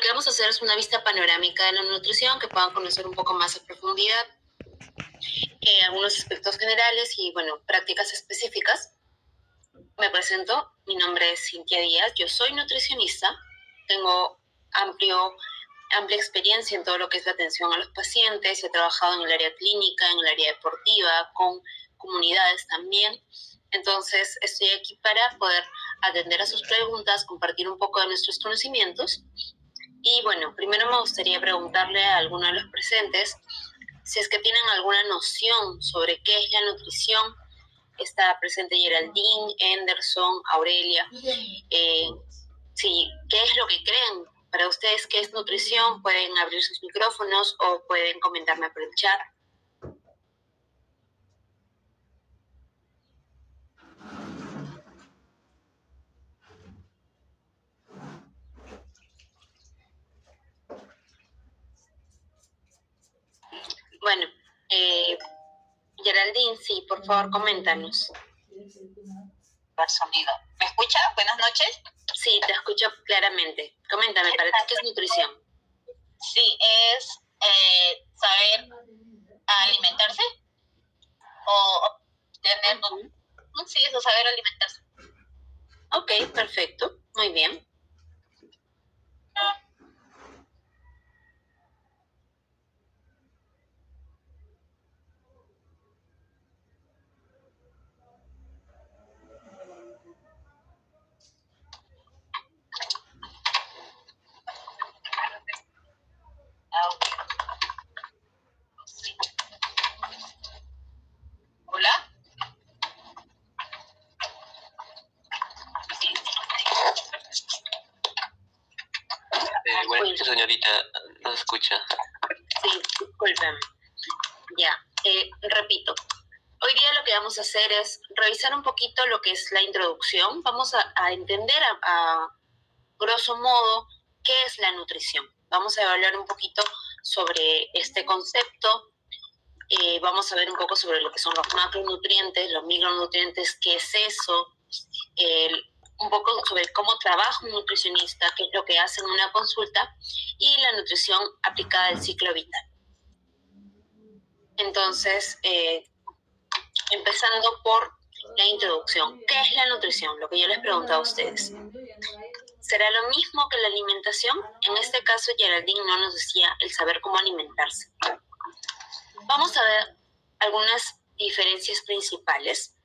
que vamos a hacer es una vista panorámica de la nutrición, que puedan conocer un poco más a profundidad algunos aspectos generales y, bueno, prácticas específicas. Me presento, mi nombre es Cintia Díaz, yo soy nutricionista, tengo amplia experiencia en todo lo que es la atención a los pacientes, he trabajado en el área clínica, en el área deportiva, con comunidades también. Entonces, estoy aquí para poder atender a sus preguntas, compartir un poco de nuestros conocimientos. Y bueno, primero me gustaría preguntarle a alguno de los presentes si es que tienen alguna noción sobre qué es la nutrición. Está presente Geraldine, Anderson, Aurelia. Sí, ¿qué es lo que creen? Para ustedes, ¿qué es nutrición? Pueden abrir sus micrófonos o pueden comentarme por el chat. Bueno, Geraldine, sí, por favor, coméntanos. Sonido. ¿Me escucha? Buenas noches. Sí, te escucho claramente. Coméntame, ¿para ti qué es nutrición? Sí, es saber alimentarse o tener... Sí, eso, saber alimentarse. Ok, perfecto. Muy bien. Sí. ¿Hola? Bueno, señorita, no escucha. Sí, discúlpeme. Ya, repito. Hoy día lo que vamos a hacer es revisar un poquito lo que es la introducción. Vamos a entender a grosso modo qué es la nutrición. Vamos a evaluar un poquito sobre este concepto. Vamos a ver un poco sobre lo que son los macronutrientes, los micronutrientes, qué es eso, un poco sobre cómo trabaja un nutricionista, qué es lo que hace en una consulta y la nutrición aplicada al ciclo vital. Entonces, empezando por la introducción. ¿Qué es la nutrición? Lo que yo les preguntaba a ustedes. ¿Será lo mismo que la alimentación? En este caso, Geraldine no nos decía el saber cómo alimentarse. Vamos a ver algunas diferencias principales.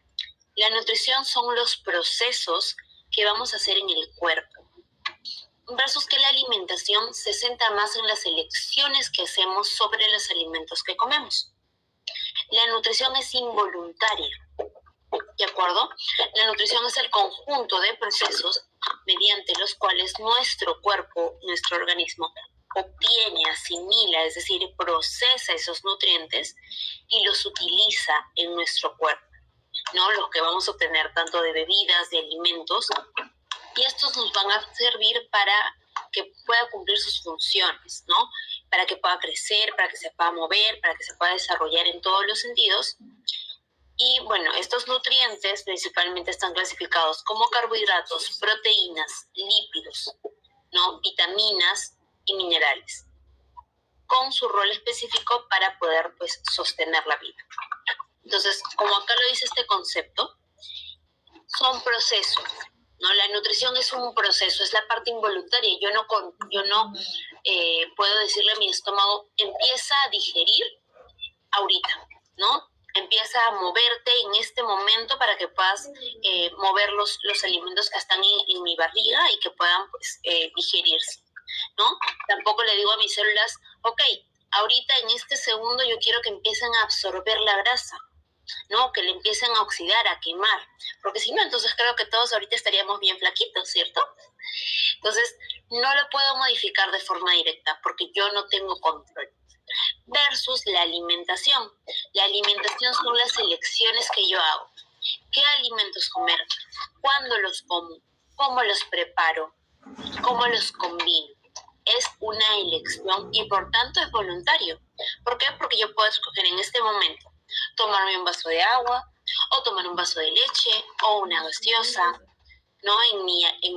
La nutrición son los procesos que vamos a hacer en el cuerpo, versus que la alimentación se centra más en las elecciones que hacemos sobre los alimentos que comemos. La nutrición es involuntaria, ¿de acuerdo? La nutrición es el conjunto de procesos mediante los cuales nuestro cuerpo, nuestro organismo, obtiene, asimila, es decir, procesa esos nutrientes y los utiliza en nuestro cuerpo, ¿no? Los que vamos a obtener tanto de bebidas, de alimentos, y estos nos van a servir para que pueda cumplir sus funciones, ¿no? Para que pueda crecer, para que se pueda mover, para que se pueda desarrollar en todos los sentidos. Y bueno, estos nutrientes principalmente están clasificados como carbohidratos, proteínas, lípidos, ¿no? Vitaminas y minerales, con su rol específico para poder, pues, sostener la vida. Entonces, como acá lo dice este concepto, son procesos, ¿no? La nutrición es un proceso, es la parte involuntaria. Yo no puedo decirle a mi estómago, empieza a digerir ahorita, ¿no? Empieza a moverte en este momento para que puedas mover los alimentos que están en mi barriga y que puedan, pues, digerirse, ¿no? Tampoco le digo a mis células, ok, ahorita en este segundo yo quiero que empiecen a absorber la grasa, ¿no? Que le empiecen a oxidar, a quemar, porque si no, entonces creo que todos ahorita estaríamos bien flaquitos, ¿cierto? Entonces, no lo puedo modificar de forma directa porque yo no tengo control. Versus la alimentación. La alimentación son las elecciones que yo hago. ¿Qué alimentos comer? ¿Cuándo los como? ¿Cómo los preparo? ¿Cómo los combino? Es una elección y por tanto es voluntario. ¿Por qué? Porque yo puedo escoger en este momento tomarme un vaso de agua o tomar un vaso de leche o una gaseosa, ¿no? En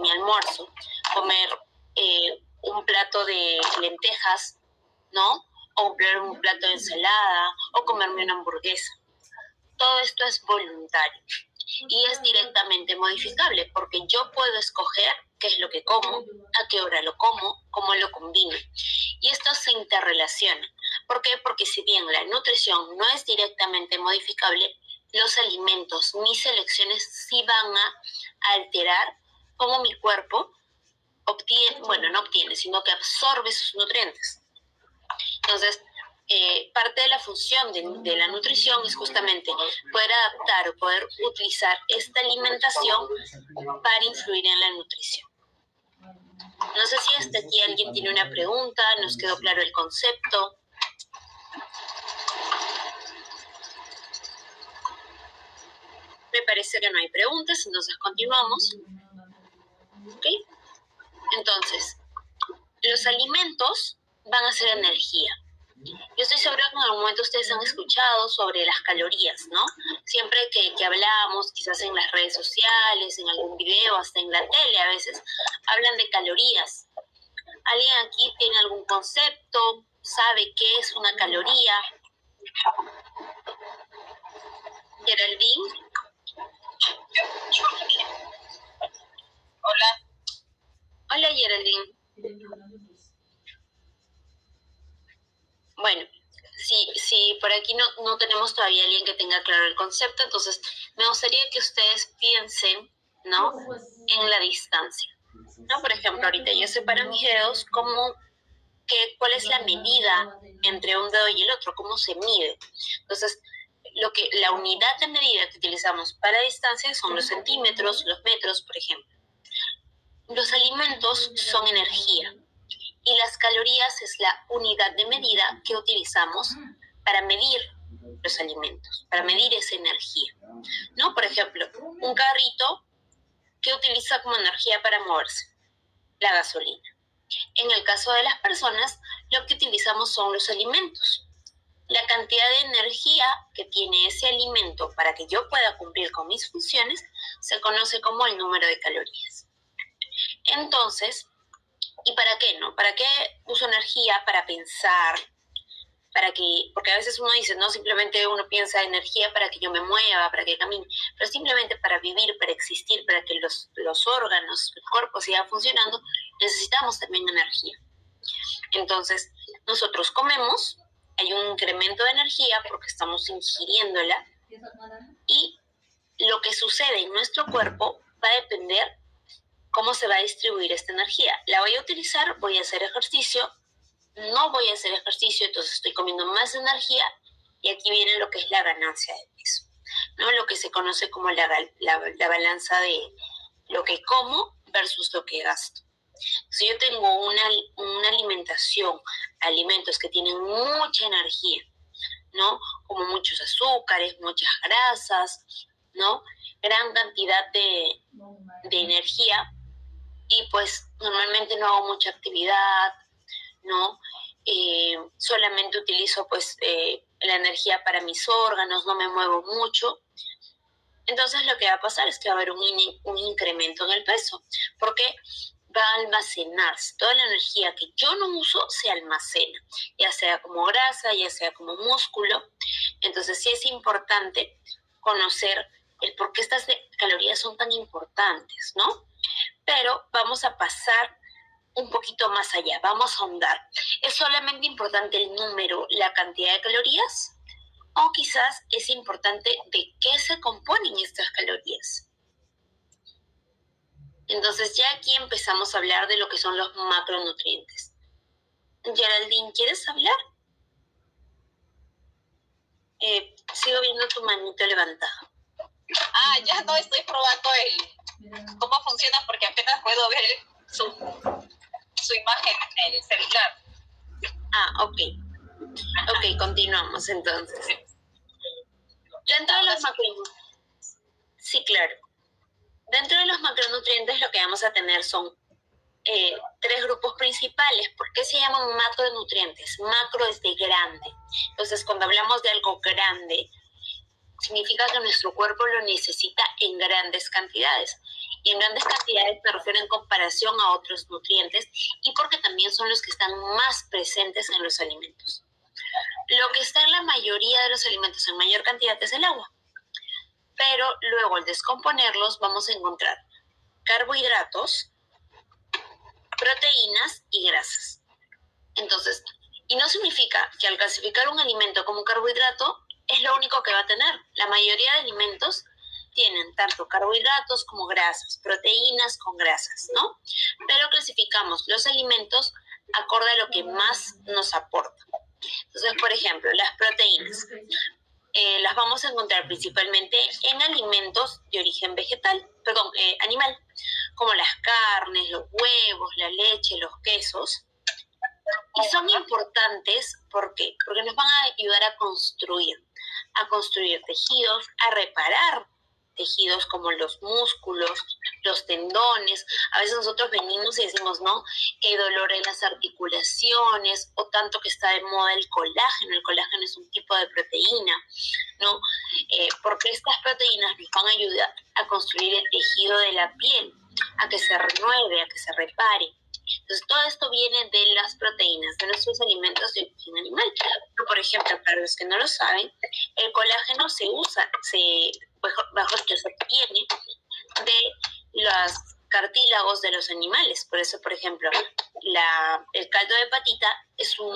mi almuerzo, comer un plato de lentejas, ¿no? O un plato de ensalada, o comerme una hamburguesa. Todo esto es voluntario y es directamente modificable porque yo puedo escoger qué es lo que como, a qué hora lo como, cómo lo combino. Y esto se interrelaciona. ¿Por qué? Porque si bien la nutrición no es directamente modificable, los alimentos, mis elecciones sí van a alterar cómo mi cuerpo obtiene, bueno, no obtiene, sino que absorbe sus nutrientes. Entonces, parte de la función de la nutrición es justamente poder adaptar o poder utilizar esta alimentación para influir en la nutrición. No sé si hasta aquí alguien tiene una pregunta, nos quedó claro el concepto. Me parece que no hay preguntas, entonces continuamos. ¿Ok? Entonces, los alimentos van a ser energía. Yo estoy segura que en algún momento ustedes han escuchado sobre las calorías, ¿no? Siempre que hablamos, quizás en las redes sociales, en algún video, hasta en la tele a veces, hablan de calorías. ¿Alguien aquí tiene algún concepto? ¿Sabe qué es una caloría? Geraldine. Hola. Hola, Geraldine. Bueno, si por aquí no tenemos todavía alguien que tenga claro el concepto, entonces me gustaría que ustedes piensen, ¿no?, en la distancia, ¿no? Por ejemplo, ahorita yo separo mis dedos, ¿cuál es la medida entre un dedo y el otro? ¿Cómo se mide? Entonces, la unidad de medida que utilizamos para distancia son los centímetros, los metros, por ejemplo. Los alimentos son energía. Y las calorías es la unidad de medida que utilizamos para medir los alimentos, para medir esa energía, ¿no? Por ejemplo, un carrito que utiliza como energía para moverse, la gasolina. En el caso de las personas, lo que utilizamos son los alimentos. La cantidad de energía que tiene ese alimento para que yo pueda cumplir con mis funciones se conoce como el número de calorías. Entonces, ¿y para qué, no? ¿Para qué uso energía? Para pensar, porque a veces uno dice, no, simplemente uno piensa energía para que yo me mueva, para que camine, pero simplemente para vivir, para existir, para que los órganos, el cuerpo siga funcionando, necesitamos también energía. Entonces, nosotros comemos, hay un incremento de energía porque estamos ingiriéndola, y lo que sucede en nuestro cuerpo va a depender cómo se va a distribuir esta energía. La voy a utilizar, voy a hacer ejercicio, no voy a hacer ejercicio, entonces estoy comiendo más energía, y aquí viene lo que es la ganancia de peso, ¿no? Lo que se conoce como la balanza de lo que como versus lo que gasto. Si yo tengo una alimentación, alimentos que tienen mucha energía, ¿no? Como muchos azúcares, muchas grasas, ¿no? Gran cantidad de energía, y pues normalmente no hago mucha actividad, ¿no? Solamente utilizo pues la energía para mis órganos, no me muevo mucho. Entonces lo que va a pasar es que va a haber un incremento en el peso, porque va a almacenarse. Toda la energía que yo no uso se almacena, ya sea como grasa, ya sea como músculo. Entonces sí es importante conocer el por qué estas calorías son tan importantes, ¿no? Pero vamos a pasar un poquito más allá, vamos a ahondar. ¿Es solamente importante el número, la cantidad de calorías? ¿O quizás es importante de qué se componen estas calorías? Entonces ya aquí empezamos a hablar de lo que son los macronutrientes. Geraldine, ¿quieres hablar? Sigo viendo tu manito levantada. Ya no estoy probando cómo funciona porque apenas puedo ver su imagen en el celular. Ok, continuamos entonces. Dentro de los macronutrientes. Sí, claro. Dentro de los macronutrientes lo que vamos a tener son 3 grupos principales. ¿Por qué se llaman macronutrientes? Macro es de grande. Entonces, cuando hablamos de algo grande, significa que nuestro cuerpo lo necesita en grandes cantidades. Y en grandes cantidades me refiero en comparación a otros nutrientes y porque también son los que están más presentes en los alimentos. Lo que está en la mayoría de los alimentos en mayor cantidad es el agua. Pero luego al descomponerlos vamos a encontrar carbohidratos, proteínas y grasas. Entonces, y no significa que al clasificar un alimento como un carbohidrato es lo único que va a tener. La mayoría de alimentos tienen tanto carbohidratos como grasas, proteínas con grasas, ¿no? Pero clasificamos los alimentos acorde a lo que más nos aporta. Entonces, por ejemplo, las proteínas las vamos a encontrar principalmente en alimentos de origen animal, como las carnes, los huevos, la leche, los quesos. Y son importantes, ¿por qué? Porque nos van a ayudar a construir tejidos, a reparar tejidos como los músculos, los tendones. A veces nosotros venimos y decimos, ¿no?, que hay dolor en las articulaciones, o tanto que está de moda el colágeno. El colágeno es un tipo de proteína, ¿no? Porque estas proteínas nos van a ayudar a construir el tejido de la piel, a que se renueve, a que se repare. Entonces, todo esto viene de las proteínas, de nuestros alimentos de origen animal. Por ejemplo, para los que no lo saben, el colágeno se obtiene de los cartílagos de los animales. Por eso, por ejemplo, el caldo de patita es un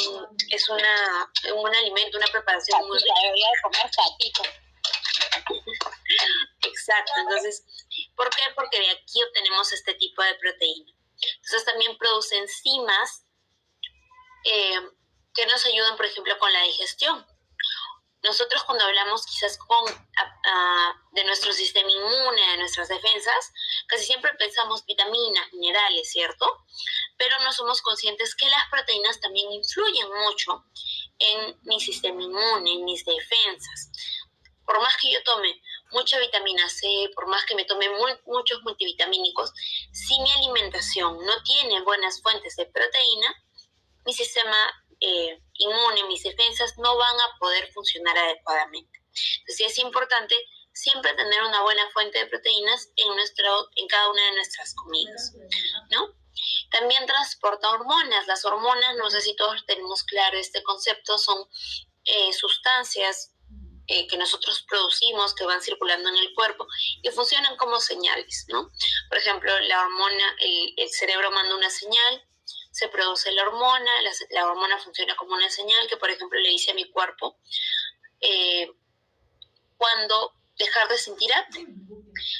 alimento, una preparación muy rica. Debería de comer patito. Exacto. Entonces, ¿por qué? Porque de aquí obtenemos este tipo de proteína. Entonces también produce enzimas que nos ayudan, por ejemplo, con la digestión. Nosotros cuando hablamos quizás de nuestro sistema inmune, de nuestras defensas, casi siempre pensamos vitaminas, minerales, ¿cierto? Pero no somos conscientes que las proteínas también influyen mucho en mi sistema inmune, en mis defensas. Por más que yo tome mucha vitamina C, por más que me tome muchos multivitamínicos, si mi alimentación no tiene buenas fuentes de proteína, mi sistema inmune, mis defensas no van a poder funcionar adecuadamente. Entonces es importante siempre tener una buena fuente de proteínas en cada una de nuestras comidas, ¿no? También transporta hormonas. Las hormonas, no sé si todos tenemos claro este concepto, son sustancias que nosotros producimos, que van circulando en el cuerpo y funcionan como señales, ¿no? Por ejemplo, la hormona, el cerebro manda una señal, se produce la hormona funciona como una señal que, por ejemplo, le dice a mi cuerpo cuando dejar de sentir hambre.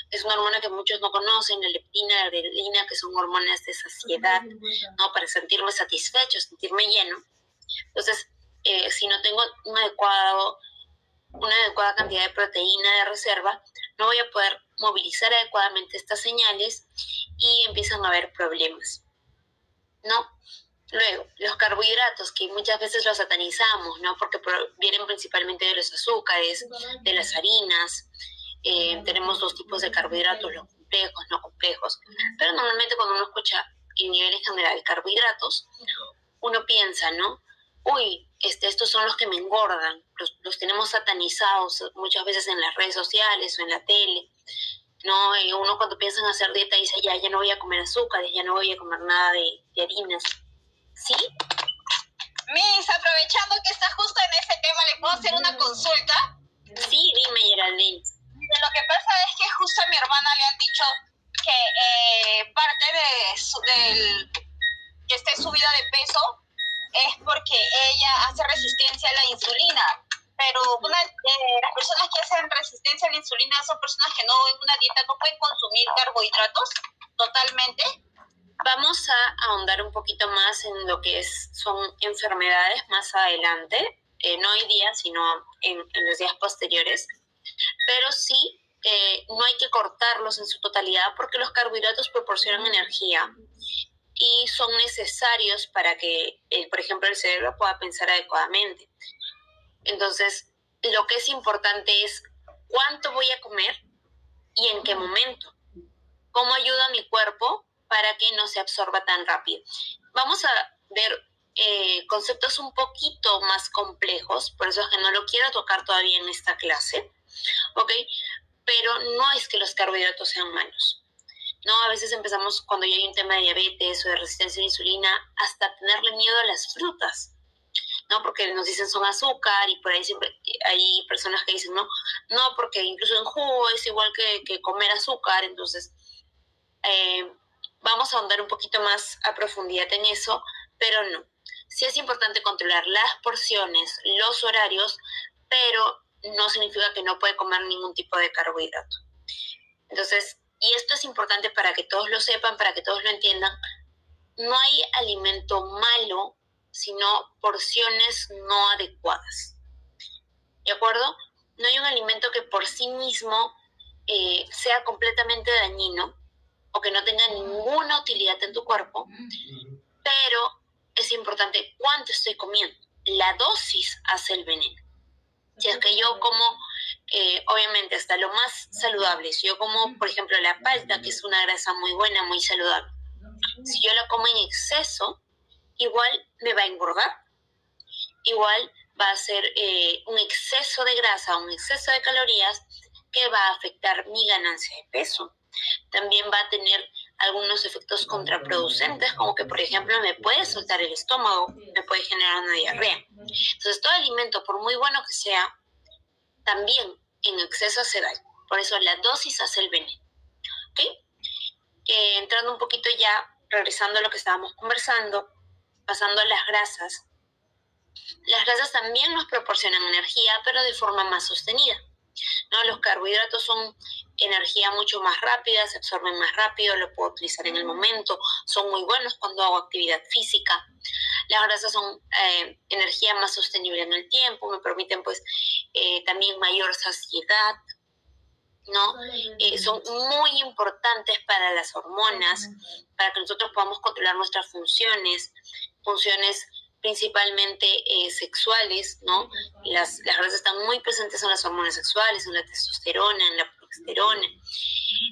Es una hormona que muchos no conocen, la leptina, la grelina, que son hormonas de saciedad, ¿no? Para sentirme satisfecho, sentirme lleno. Entonces, si no tengo una adecuada cantidad de proteína de reserva, no voy a poder movilizar adecuadamente estas señales y empiezan a haber problemas, ¿no? Luego, los carbohidratos, que muchas veces los satanizamos, ¿no? Porque vienen principalmente de los azúcares, de las harinas. Tenemos dos tipos de carbohidratos, los complejos, no complejos. Pero normalmente cuando uno escucha en nivel general carbohidratos, uno piensa, ¿no? Uy, estos son los que me engordan, los tenemos satanizados muchas veces en las redes sociales o en la tele, ¿no? Uno cuando piensa en hacer dieta dice, ya no voy a comer azúcares, ya no voy a comer nada de harinas. ¿Sí? Miss, aprovechando que está justo en ese tema, ¿le puedo hacer una consulta? Sí, dime, Geraldine. Mire, lo que pasa es que justo a mi hermana le han dicho que parte de que esté subida de peso es porque ella hace resistencia a la insulina. Pero las personas que hacen resistencia a la insulina son personas que en una dieta no pueden consumir carbohidratos totalmente. Vamos a ahondar un poquito más en lo que son enfermedades más adelante, no hoy día, sino en los días posteriores. Pero sí, no hay que cortarlos en su totalidad porque los carbohidratos proporcionan energía y son necesarios para que, por ejemplo, el cerebro pueda pensar adecuadamente. Entonces, lo que es importante es cuánto voy a comer y en qué momento. Cómo ayuda a mi cuerpo para que no se absorba tan rápido. Vamos a ver conceptos un poquito más complejos, por eso es que no lo quiero tocar todavía en esta clase, ¿ok? Pero no es que los carbohidratos sean malos. ¿no? A veces empezamos, cuando ya hay un tema de diabetes o de resistencia a la insulina, hasta tenerle miedo a las frutas, ¿no? Porque nos dicen son azúcar y por ahí siempre hay personas que dicen, no, porque incluso en jugo es igual que comer azúcar, entonces vamos a ahondar un poquito más a profundidad en eso, pero no. Sí es importante controlar las porciones, los horarios, pero no significa que no puede comer ningún tipo de carbohidrato. Entonces, y esto es importante para que todos lo sepan, para que todos lo entiendan, no hay alimento malo, sino porciones no adecuadas. ¿De acuerdo? No hay un alimento que por sí mismo sea completamente dañino o que no tenga ninguna utilidad en tu cuerpo, pero es importante cuánto estoy comiendo. La dosis hace el veneno. Si es que yo como, obviamente, hasta lo más saludable, si yo como, por ejemplo, la palta, que es una grasa muy buena, muy saludable, si yo la como en exceso, igual me va a engordar, igual va a ser un exceso de grasa, un exceso de calorías que va a afectar mi ganancia de peso. También va a tener algunos efectos contraproducentes, como que, por ejemplo, me puede soltar el estómago, me puede generar una diarrea. Entonces, todo alimento, por muy bueno que sea, también en exceso hace daño. Por eso la dosis hace el veneno. ¿Ok? Entrando un poquito ya, regresando a lo que estábamos conversando, pasando a las grasas. Las grasas también nos proporcionan energía, pero de forma más sostenida, ¿no? Los carbohidratos son energía mucho más rápida, se absorben más rápido, lo puedo utilizar en el momento, son muy buenos cuando hago actividad física. Las grasas son energía más sostenible en el tiempo, me permiten pues también mayor saciedad, ¿no? Son muy importantes para las hormonas, para que nosotros podamos controlar nuestras funciones principalmente sexuales, ¿no? Las grasas están muy presentes en las hormonas sexuales, en la testosterona, en la progesterona.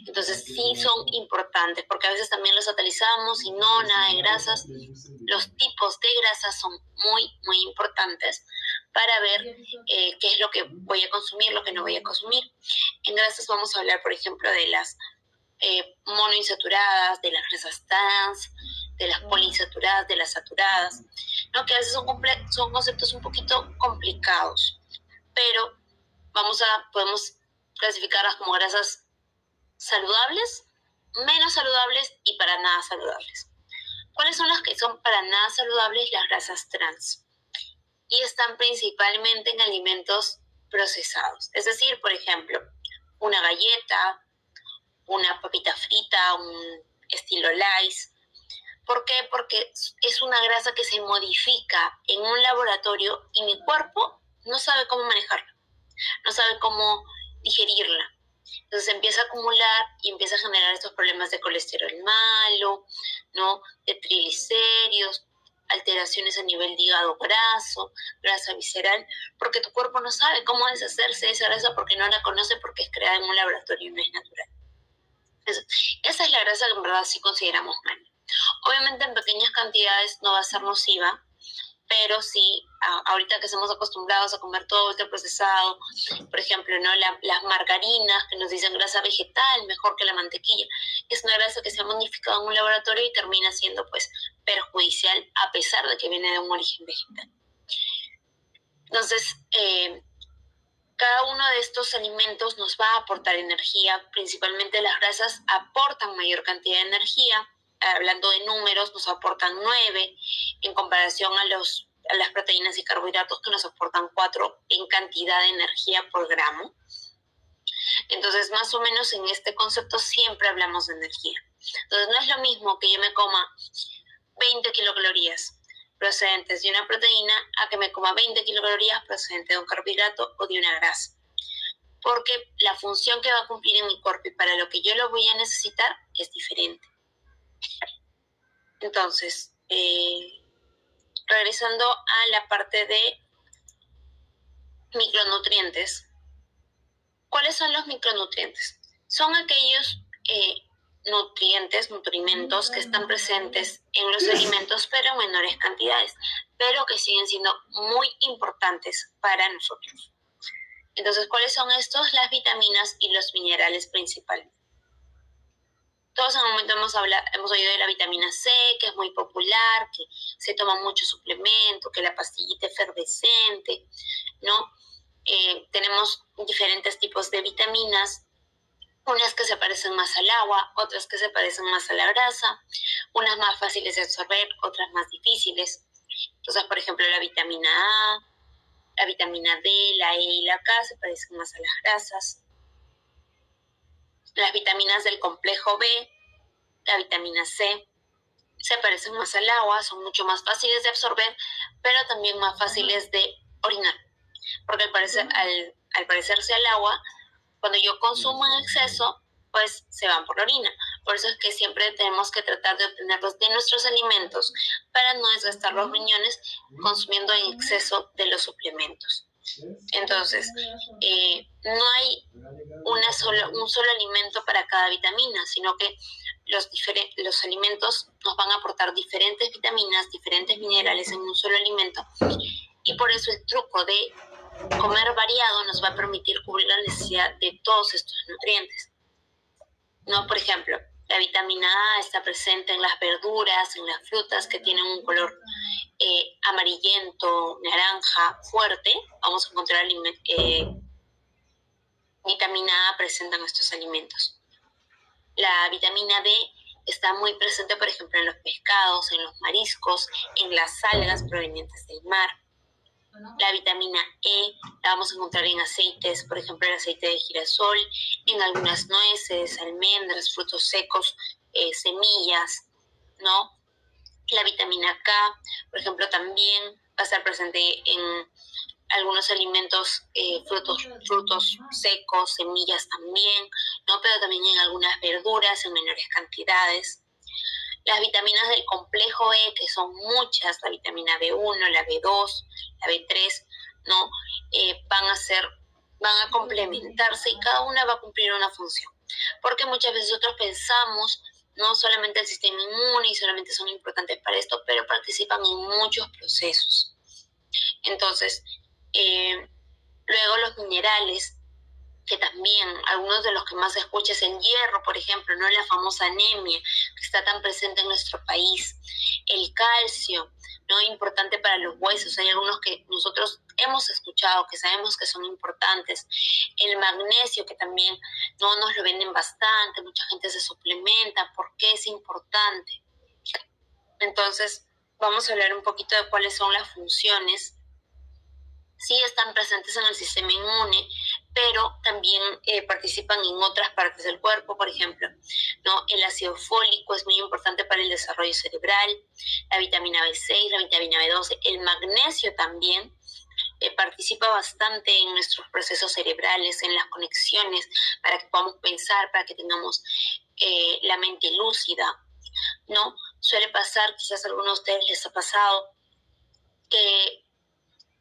Entonces sí son importantes, porque a veces también los satanizamos y no, nada de grasas. Los tipos de grasas son muy, muy importantes para ver qué es lo que voy a consumir, lo que no voy a consumir. En grasas vamos a hablar, por ejemplo, de las monoinsaturadas, de las grasas trans, de las poliinsaturadas, de las saturadas, ¿no? Que a veces son conceptos un poquito complicados, pero podemos clasificarlas como grasas saludables, menos saludables y para nada saludables. ¿Cuáles son las que son para nada saludables? Las grasas trans. Y están principalmente en alimentos procesados. Es decir, por ejemplo, una galleta, una papita frita, un estilo Lay's. ¿Por qué? Porque es una grasa que se modifica en un laboratorio y mi cuerpo no sabe cómo manejarla, no sabe cómo digerirla. Entonces empieza a acumular y empieza a generar estos problemas de colesterol malo, ¿no? De triglicéridos, alteraciones a nivel de hígado graso, grasa visceral, porque tu cuerpo no sabe cómo deshacerse de esa grasa porque no la conoce, porque es creada en un laboratorio y no es natural. Esa es la grasa que en verdad sí consideramos mal. Obviamente en pequeñas cantidades no va a ser nociva, pero sí, ahorita que estamos acostumbrados a comer todo ultraprocesado, por ejemplo, ¿no? Las margarinas que nos dicen grasa vegetal, mejor que la mantequilla, es una grasa que se ha modificado en un laboratorio y termina siendo pues perjudicial a pesar de que viene de un origen vegetal. Entonces, cada uno de estos alimentos nos va a aportar energía, principalmente las grasas aportan mayor cantidad de energía, hablando de números, nos aportan 9 en comparación a las proteínas y carbohidratos que nos aportan 4 en cantidad de energía por gramo. Entonces, más o menos en este concepto siempre hablamos de energía. Entonces, no es lo mismo que yo me coma 20 kilocalorías procedentes de una proteína a que me coma 20 kilocalorías procedentes de un carbohidrato o de una grasa. Porque la función que va a cumplir en mi cuerpo y para lo que yo lo voy a necesitar es diferente. Entonces, regresando a la parte de micronutrientes. ¿Cuáles son los micronutrientes? Son aquellos nutrimentos que están presentes en los alimentos, pero en menores cantidades, pero que siguen siendo muy importantes para nosotros. Entonces, ¿cuáles son estos? Las vitaminas y los minerales principalmente. Todos en un momento hemos oído de la vitamina C, que es muy popular, que se toma mucho suplemento, que la pastillita efervescente, ¿no? Tenemos diferentes tipos de vitaminas, unas que se parecen más al agua, otras que se parecen más a la grasa, unas más fáciles de absorber, otras más difíciles. Entonces, por ejemplo, la vitamina A, la vitamina D, la E y la K se parecen más a las grasas. Las vitaminas del complejo B, la vitamina C, se parecen más al agua, son mucho más fáciles de absorber, pero también más fáciles de orinar. Porque al parecerse al agua, cuando yo consumo en exceso, pues se van por la orina. Por eso es que siempre tenemos que tratar de obtenerlos de nuestros alimentos para no desgastar los riñones consumiendo en exceso de los suplementos. Entonces, no hay un solo alimento para cada vitamina, sino que los alimentos nos van a aportar diferentes vitaminas, diferentes minerales en un solo alimento, y por eso el truco de comer variado nos va a permitir cubrir la necesidad de todos estos nutrientes. ¿No? Por ejemplo, la vitamina A está presente en las verduras, en las frutas que tienen un color amarillento, naranja, fuerte. Vamos a encontrar vitamina A presente en estos alimentos. La vitamina D está muy presente, por ejemplo, en los pescados, en los mariscos, en las algas provenientes del mar. La vitamina E la vamos a encontrar en aceites, por ejemplo, el aceite de girasol, en algunas nueces, almendras, frutos secos, semillas, ¿no? La vitamina K, por ejemplo, también va a estar presente en algunos alimentos, frutos secos, semillas también, ¿no? Pero también en algunas verduras en menores cantidades. Las vitaminas del complejo E, que son muchas, la vitamina B1, la B2, la B3, ¿no? Van a complementarse y cada una va a cumplir una función. Porque muchas veces nosotros pensamos, no solamente el sistema inmune y solamente son importantes para esto, pero participan en muchos procesos. Entonces, luego los minerales, que también algunos de los que más se escucha es el hierro, por ejemplo, ¿no? La famosa anemia que está tan presente en nuestro país, el calcio, ¿no? Importante para los huesos. Hay algunos que nosotros hemos escuchado, que sabemos que son importantes. El magnesio, que también no nos lo venden bastante, mucha gente se suplementa. ¿Por qué es importante? Entonces, vamos a hablar un poquito de cuáles son las funciones. Sí están presentes en el sistema inmune, pero también participan en otras partes del cuerpo, por ejemplo, ¿no? El ácido fólico es muy importante para el desarrollo cerebral, la vitamina B6, la vitamina B12, el magnesio también participa bastante en nuestros procesos cerebrales, en las conexiones, para que podamos pensar, para que tengamos la mente lúcida, ¿no? Suele pasar, quizás a algunos de ustedes les ha pasado, que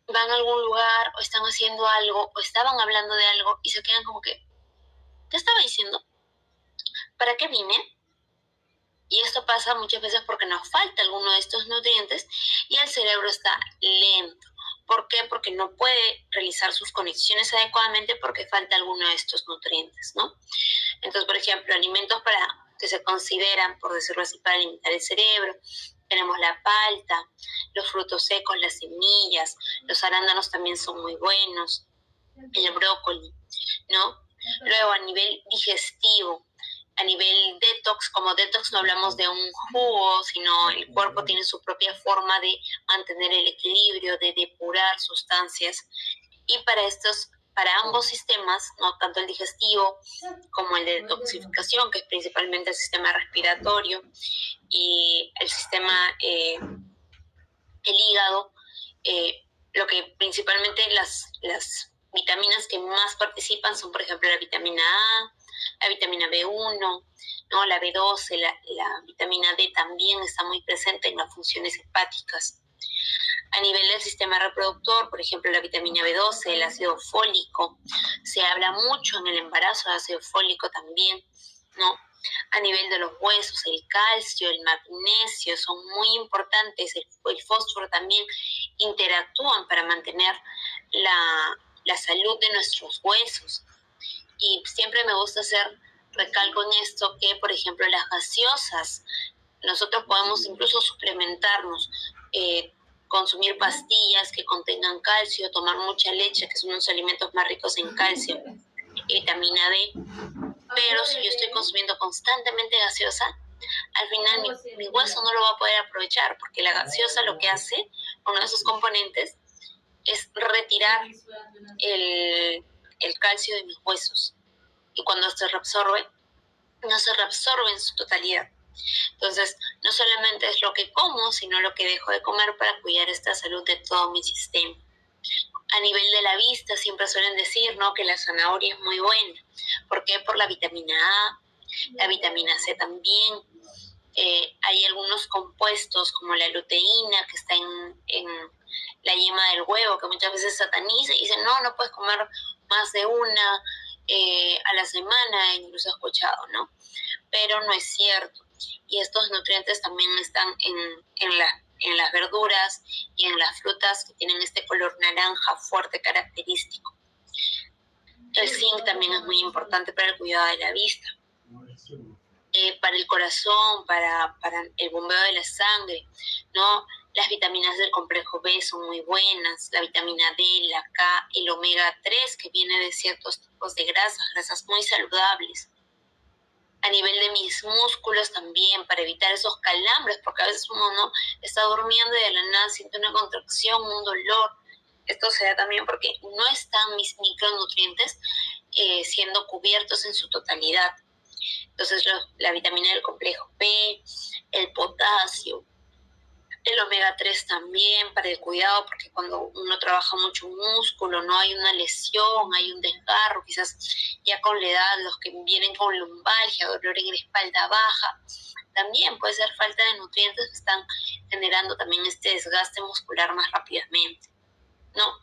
van a algún lugar o están haciendo algo o estaban hablando de algo y se quedan como que, ¿qué estaba diciendo? ¿Para qué vine? Y esto pasa muchas veces porque nos falta alguno de estos nutrientes y el cerebro está lento. ¿Por qué? Porque no puede realizar sus conexiones adecuadamente porque falta alguno de estos nutrientes, ¿no? Entonces, por ejemplo, alimentos que se consideran, por decirlo así, para alimentar el cerebro. Tenemos la palta, los frutos secos, las semillas, los arándanos también son muy buenos, el brócoli, ¿no? Luego, a nivel digestivo, a nivel detox, como detox no hablamos de un jugo, sino el cuerpo tiene su propia forma de mantener el equilibrio, de depurar sustancias. Y para ambos sistemas, no tanto el digestivo como el de detoxificación, que es principalmente el sistema respiratorio y el sistema, el hígado, lo que principalmente las vitaminas que más participan son, por ejemplo, la vitamina A, la vitamina B1, ¿no? La B12, la vitamina D también está muy presente en las funciones hepáticas. A nivel del sistema reproductor, por ejemplo, la vitamina B12, el ácido fólico, se habla mucho en el embarazo de ácido fólico también, ¿no? A nivel de los huesos, el calcio, el magnesio son muy importantes, el fósforo también interactúan para mantener la salud de nuestros huesos. Y siempre me gusta hacer Recalco en esto que, por ejemplo, las gaseosas, nosotros podemos incluso suplementarnos, consumir pastillas que contengan calcio, tomar mucha leche, que son los alimentos más ricos en calcio, y vitamina D. Pero si yo estoy consumiendo constantemente gaseosa, al final mi hueso no lo va a poder aprovechar, porque la gaseosa lo que hace, uno de sus componentes, es retirar el calcio de mis huesos. Y cuando se reabsorbe, no se reabsorbe en su totalidad. Entonces, no solamente es lo que como, sino lo que dejo de comer para cuidar esta salud de todo mi sistema. A nivel de la vista, siempre suelen decir, ¿no?, que la zanahoria es muy buena. ¿Por qué? Por la vitamina A, la vitamina C también. Hay algunos compuestos como la luteína que está en la yema del huevo, que muchas veces sataniza y dicen, no puedes comer más de una a la semana, incluso he escuchado, ¿no? Pero no es cierto. Y estos nutrientes también están en las verduras y en las frutas que tienen este color naranja fuerte característico. El zinc también es muy importante para el cuidado de la vista. Para el corazón, para el bombeo de la sangre, ¿no? Las vitaminas del complejo B son muy buenas, la vitamina D, la K, el omega 3 que viene de ciertos tipos de grasas muy saludables. A nivel de mis músculos también, para evitar esos calambres, porque a veces uno no está durmiendo y de la nada siente una contracción, un dolor. Esto se da también porque no están mis micronutrientes siendo cubiertos en su totalidad. Entonces, la vitamina del complejo B, el potasio, el omega 3 también para el cuidado, porque cuando uno trabaja mucho un músculo, no hay una lesión, hay un desgarro, quizás ya con la edad, los que vienen con lumbalgia, dolor en la espalda baja, también puede ser falta de nutrientes que están generando también este desgaste muscular más rápidamente, ¿no?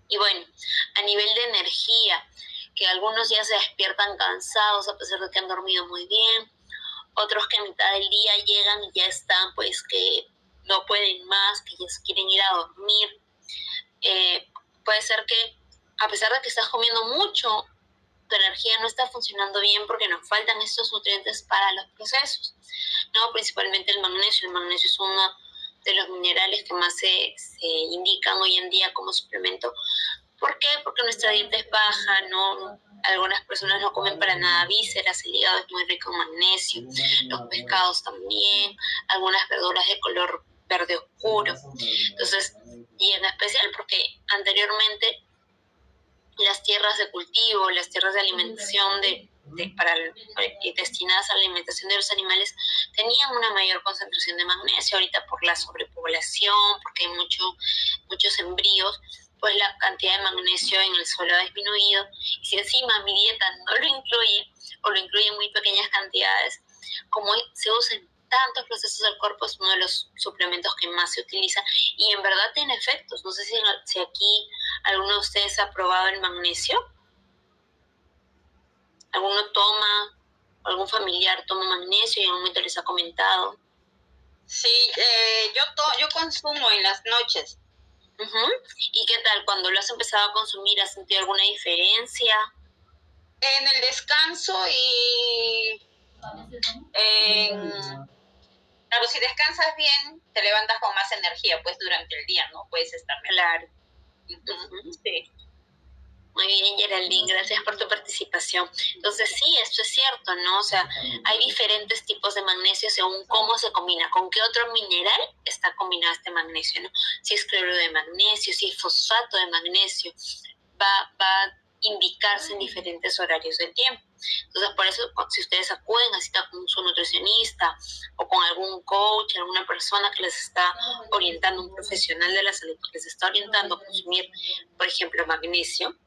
Y bueno, a nivel de energía, que algunos ya se despiertan cansados a pesar de que han dormido muy bien, otros que a mitad del día llegan y ya están, pues que no pueden más, que ya se quieren ir a dormir. Puede ser que a pesar de que estás comiendo mucho, tu energía no está funcionando bien porque nos faltan estos nutrientes para los procesos, ¿no? Principalmente el magnesio. El magnesio es uno de los minerales que más se indican hoy en día como suplemento. ¿Por qué? Porque nuestra dieta es baja, ¿no? Algunas personas no comen para nada vísceras, el hígado es muy rico en magnesio, los pescados también, algunas verduras de color verde oscuro. Entonces, y en especial porque anteriormente las tierras de cultivo, las tierras de alimentación destinadas a la alimentación de los animales tenían una mayor concentración de magnesio. Ahorita por la sobrepoblación, porque hay muchos embrios, pues la cantidad de magnesio en el suelo ha disminuido. Y si encima mi dieta no lo incluye o lo incluye en muy pequeñas cantidades, como se usa en tantos procesos del cuerpo, es uno de los suplementos que más se utiliza y en verdad tiene efectos. No sé si aquí alguno de ustedes ha probado el magnesio. ¿Alguno toma, algún familiar toma magnesio y en algún momento les ha comentado? Sí, yo consumo en las noches. ¿Y qué tal? Cuando lo has empezado a consumir, ¿has sentido alguna diferencia? En el descanso y claro, si descansas bien, te levantas con más energía, pues durante el día, ¿no? Puedes estar mejor. Claro. Sí. Muy bien, Geraldine, gracias por tu participación. Entonces, sí, esto es cierto, ¿no? O sea, hay diferentes tipos de magnesio según cómo se combina, con qué otro mineral está combinado este magnesio, ¿no? Si es cloruro de magnesio, si es fosfato de magnesio, va a indicarse en diferentes horarios del tiempo. Entonces, por eso, si ustedes acuden a cita con su nutricionista o con algún coach, alguna persona que les está orientando, un profesional de la salud que les está orientando a consumir, por ejemplo, magnesio,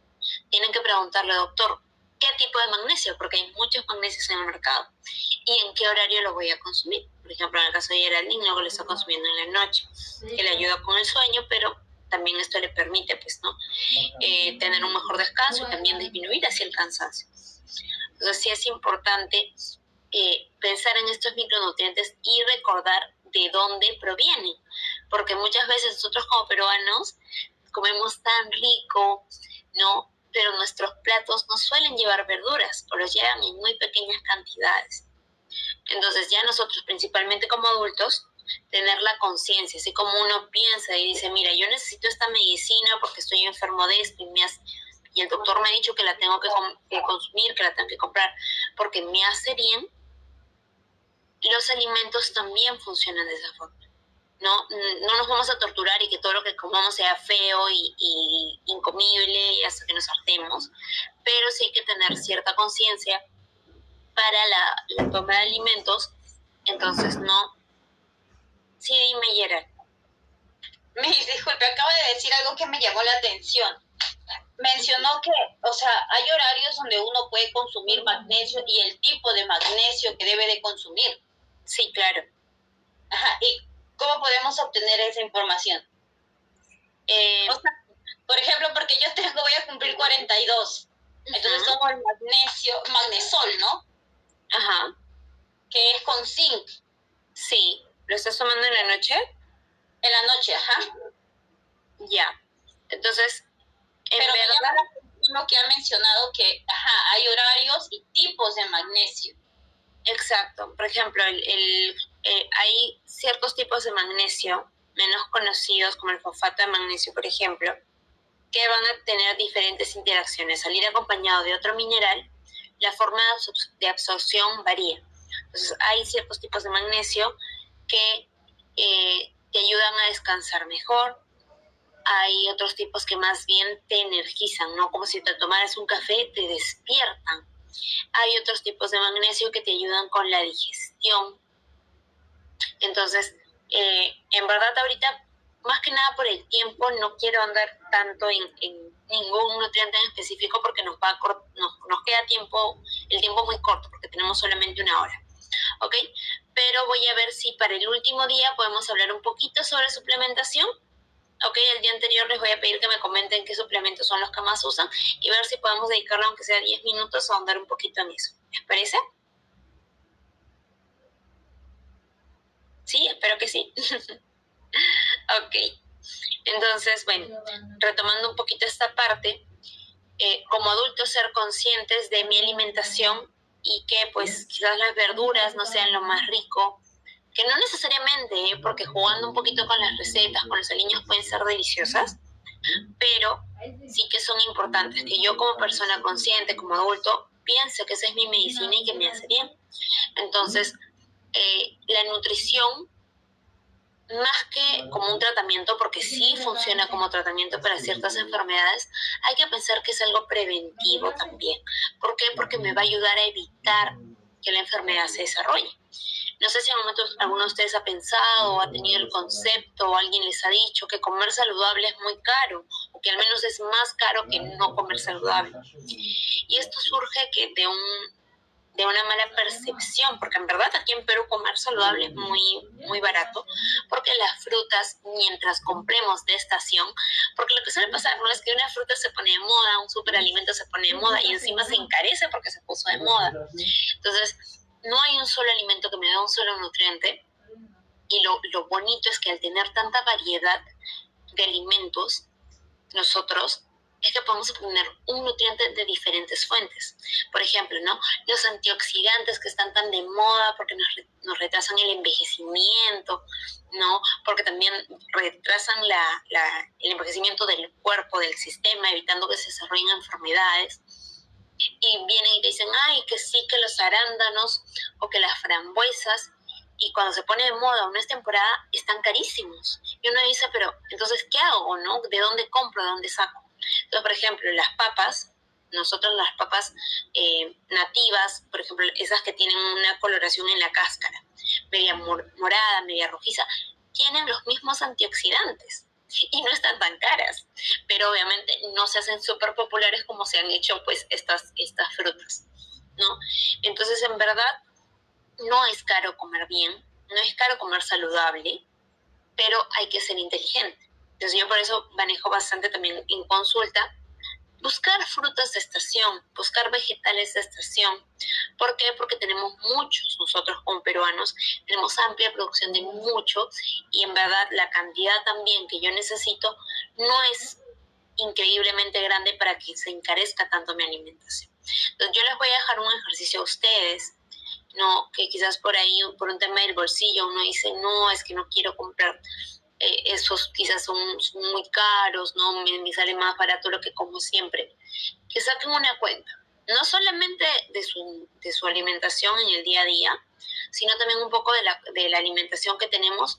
tienen que preguntarle, doctor, ¿qué tipo de magnesio? Porque hay muchos magnesios en el mercado. ¿Y en qué horario lo voy a consumir? Por ejemplo, en el caso de Geraldine, luego lo está consumiendo en la noche, que le ayuda con el sueño, pero también esto le permite, pues, ¿no? Tener un mejor descanso y también disminuir así el cansancio. Entonces, sí es importante pensar en estos micronutrientes y recordar de dónde provienen, porque muchas veces nosotros como peruanos comemos tan rico, ¿no? pero nuestros platos no suelen llevar verduras o los llevan en muy pequeñas cantidades. Entonces ya nosotros, principalmente como adultos, tener la conciencia, así como uno piensa y dice, mira, yo necesito esta medicina porque estoy enfermo de esto y el doctor me ha dicho que la tengo que consumir, que la tengo que comprar porque me hace bien, los alimentos también funcionan de esa forma. No nos vamos a torturar y que todo lo que comamos sea feo y incomible y hasta que nos hartemos, pero sí hay que tener cierta conciencia para la toma de alimentos. Entonces no. Sí, dime, Gerard. Disculpe, acaba de decir algo que me llamó la atención. Mencionó que, o sea, hay horarios donde uno puede consumir magnesio y el tipo de magnesio que debe de consumir. Sí, claro. Ajá, ¿y cómo podemos obtener esa información? O sea, por ejemplo, porque yo voy a cumplir 42. Entonces tomo el magnesol, ¿no? Ajá. Que es con zinc. Sí. ¿Lo estás tomando en la noche? En la noche, ajá. Ya. Entonces, pero me llama la atención lo que ha mencionado que, hay horarios y tipos de magnesio. Exacto. Por ejemplo, hay ciertos tipos de magnesio menos conocidos, como el fosfato de magnesio, por ejemplo, que van a tener diferentes interacciones. Al ir acompañado de otro mineral, la forma de absorción varía. Entonces, hay ciertos tipos de magnesio que te ayudan a descansar mejor. Hay otros tipos que más bien te energizan, ¿no? Como si te tomaras un café, te despiertan. Hay otros tipos de magnesio que te ayudan con la digestión. Entonces, en verdad ahorita, más que nada por el tiempo, no quiero andar tanto en ningún nutriente en específico porque nos queda el tiempo muy corto porque tenemos solamente 1 hora, ¿ok? Pero voy a ver si para el último día podemos hablar un poquito sobre suplementación. Ok, el día anterior les voy a pedir que me comenten qué suplementos son los que más usan y ver si podemos dedicarle aunque sea 10 minutos a ahondar un poquito en eso. ¿Les parece? Sí, espero que sí. Ok, entonces, bueno, retomando un poquito esta parte, como adultos ser conscientes de mi alimentación y que pues quizás las verduras no sean lo más rico, que no necesariamente, porque jugando un poquito con las recetas, con los aliños pueden ser deliciosas, pero sí que son importantes, que yo como persona consciente, como adulto, piense que esa es mi medicina y que me hace bien. Entonces, la nutrición, más que como un tratamiento, porque sí funciona como tratamiento para ciertas enfermedades, hay que pensar que es algo preventivo también. ¿Por qué? Porque me va a ayudar a evitar que la enfermedad se desarrolle. No sé si en algún momento alguno de ustedes ha pensado o ha tenido el concepto o alguien les ha dicho que comer saludable es muy caro o que al menos es más caro que no comer saludable. Y esto surge de una mala percepción, porque en verdad aquí en Perú comer saludable es muy barato, porque las frutas, mientras compremos de estación, porque lo que suele pasar no es que una fruta se pone de moda, un superalimento se pone de moda y encima se encarece porque se puso de moda. Entonces, no hay un solo alimento que me dé un solo nutriente, y lo bonito es que al tener tanta variedad de alimentos, nosotros es que podemos obtener un nutriente de diferentes fuentes. Por ejemplo, ¿no? Los antioxidantes que están tan de moda porque nos retrasan el envejecimiento, ¿no? Porque también retrasan el envejecimiento del cuerpo, del sistema, evitando que se desarrollen enfermedades. Y vienen y te dicen, ay, que sí, que los arándanos o que las frambuesas, y cuando se pone de moda una temporada, están carísimos. Y uno dice, pero entonces, ¿qué hago, no? ¿De dónde compro? ¿De dónde saco? Entonces, por ejemplo, las papas, nosotros las papas nativas, por ejemplo, esas que tienen una coloración en la cáscara, media morada, media rojiza, tienen los mismos antioxidantes y no están tan caras, pero obviamente no se hacen súper populares como se han hecho pues estas frutas, ¿no? Entonces, en verdad, no es caro comer bien, no es caro comer saludable, pero hay que ser inteligente. Entonces yo por eso manejo bastante también en consulta, buscar frutas de estación, buscar vegetales de estación. ¿Por qué? Porque tenemos muchos, nosotros como peruanos, tenemos amplia producción de mucho y en verdad la cantidad también que yo necesito no es increíblemente grande para que se encarezca tanto mi alimentación. Entonces yo les voy a dejar un ejercicio a ustedes, ¿no? Que quizás por ahí, por un tema del bolsillo, uno dice, no, es que no quiero comprar, esos quizás son muy caros, ¿no? Me sale más barato lo que como siempre. Que saquen una cuenta, no solamente de su alimentación en el día a día, sino también un poco de la alimentación que tenemos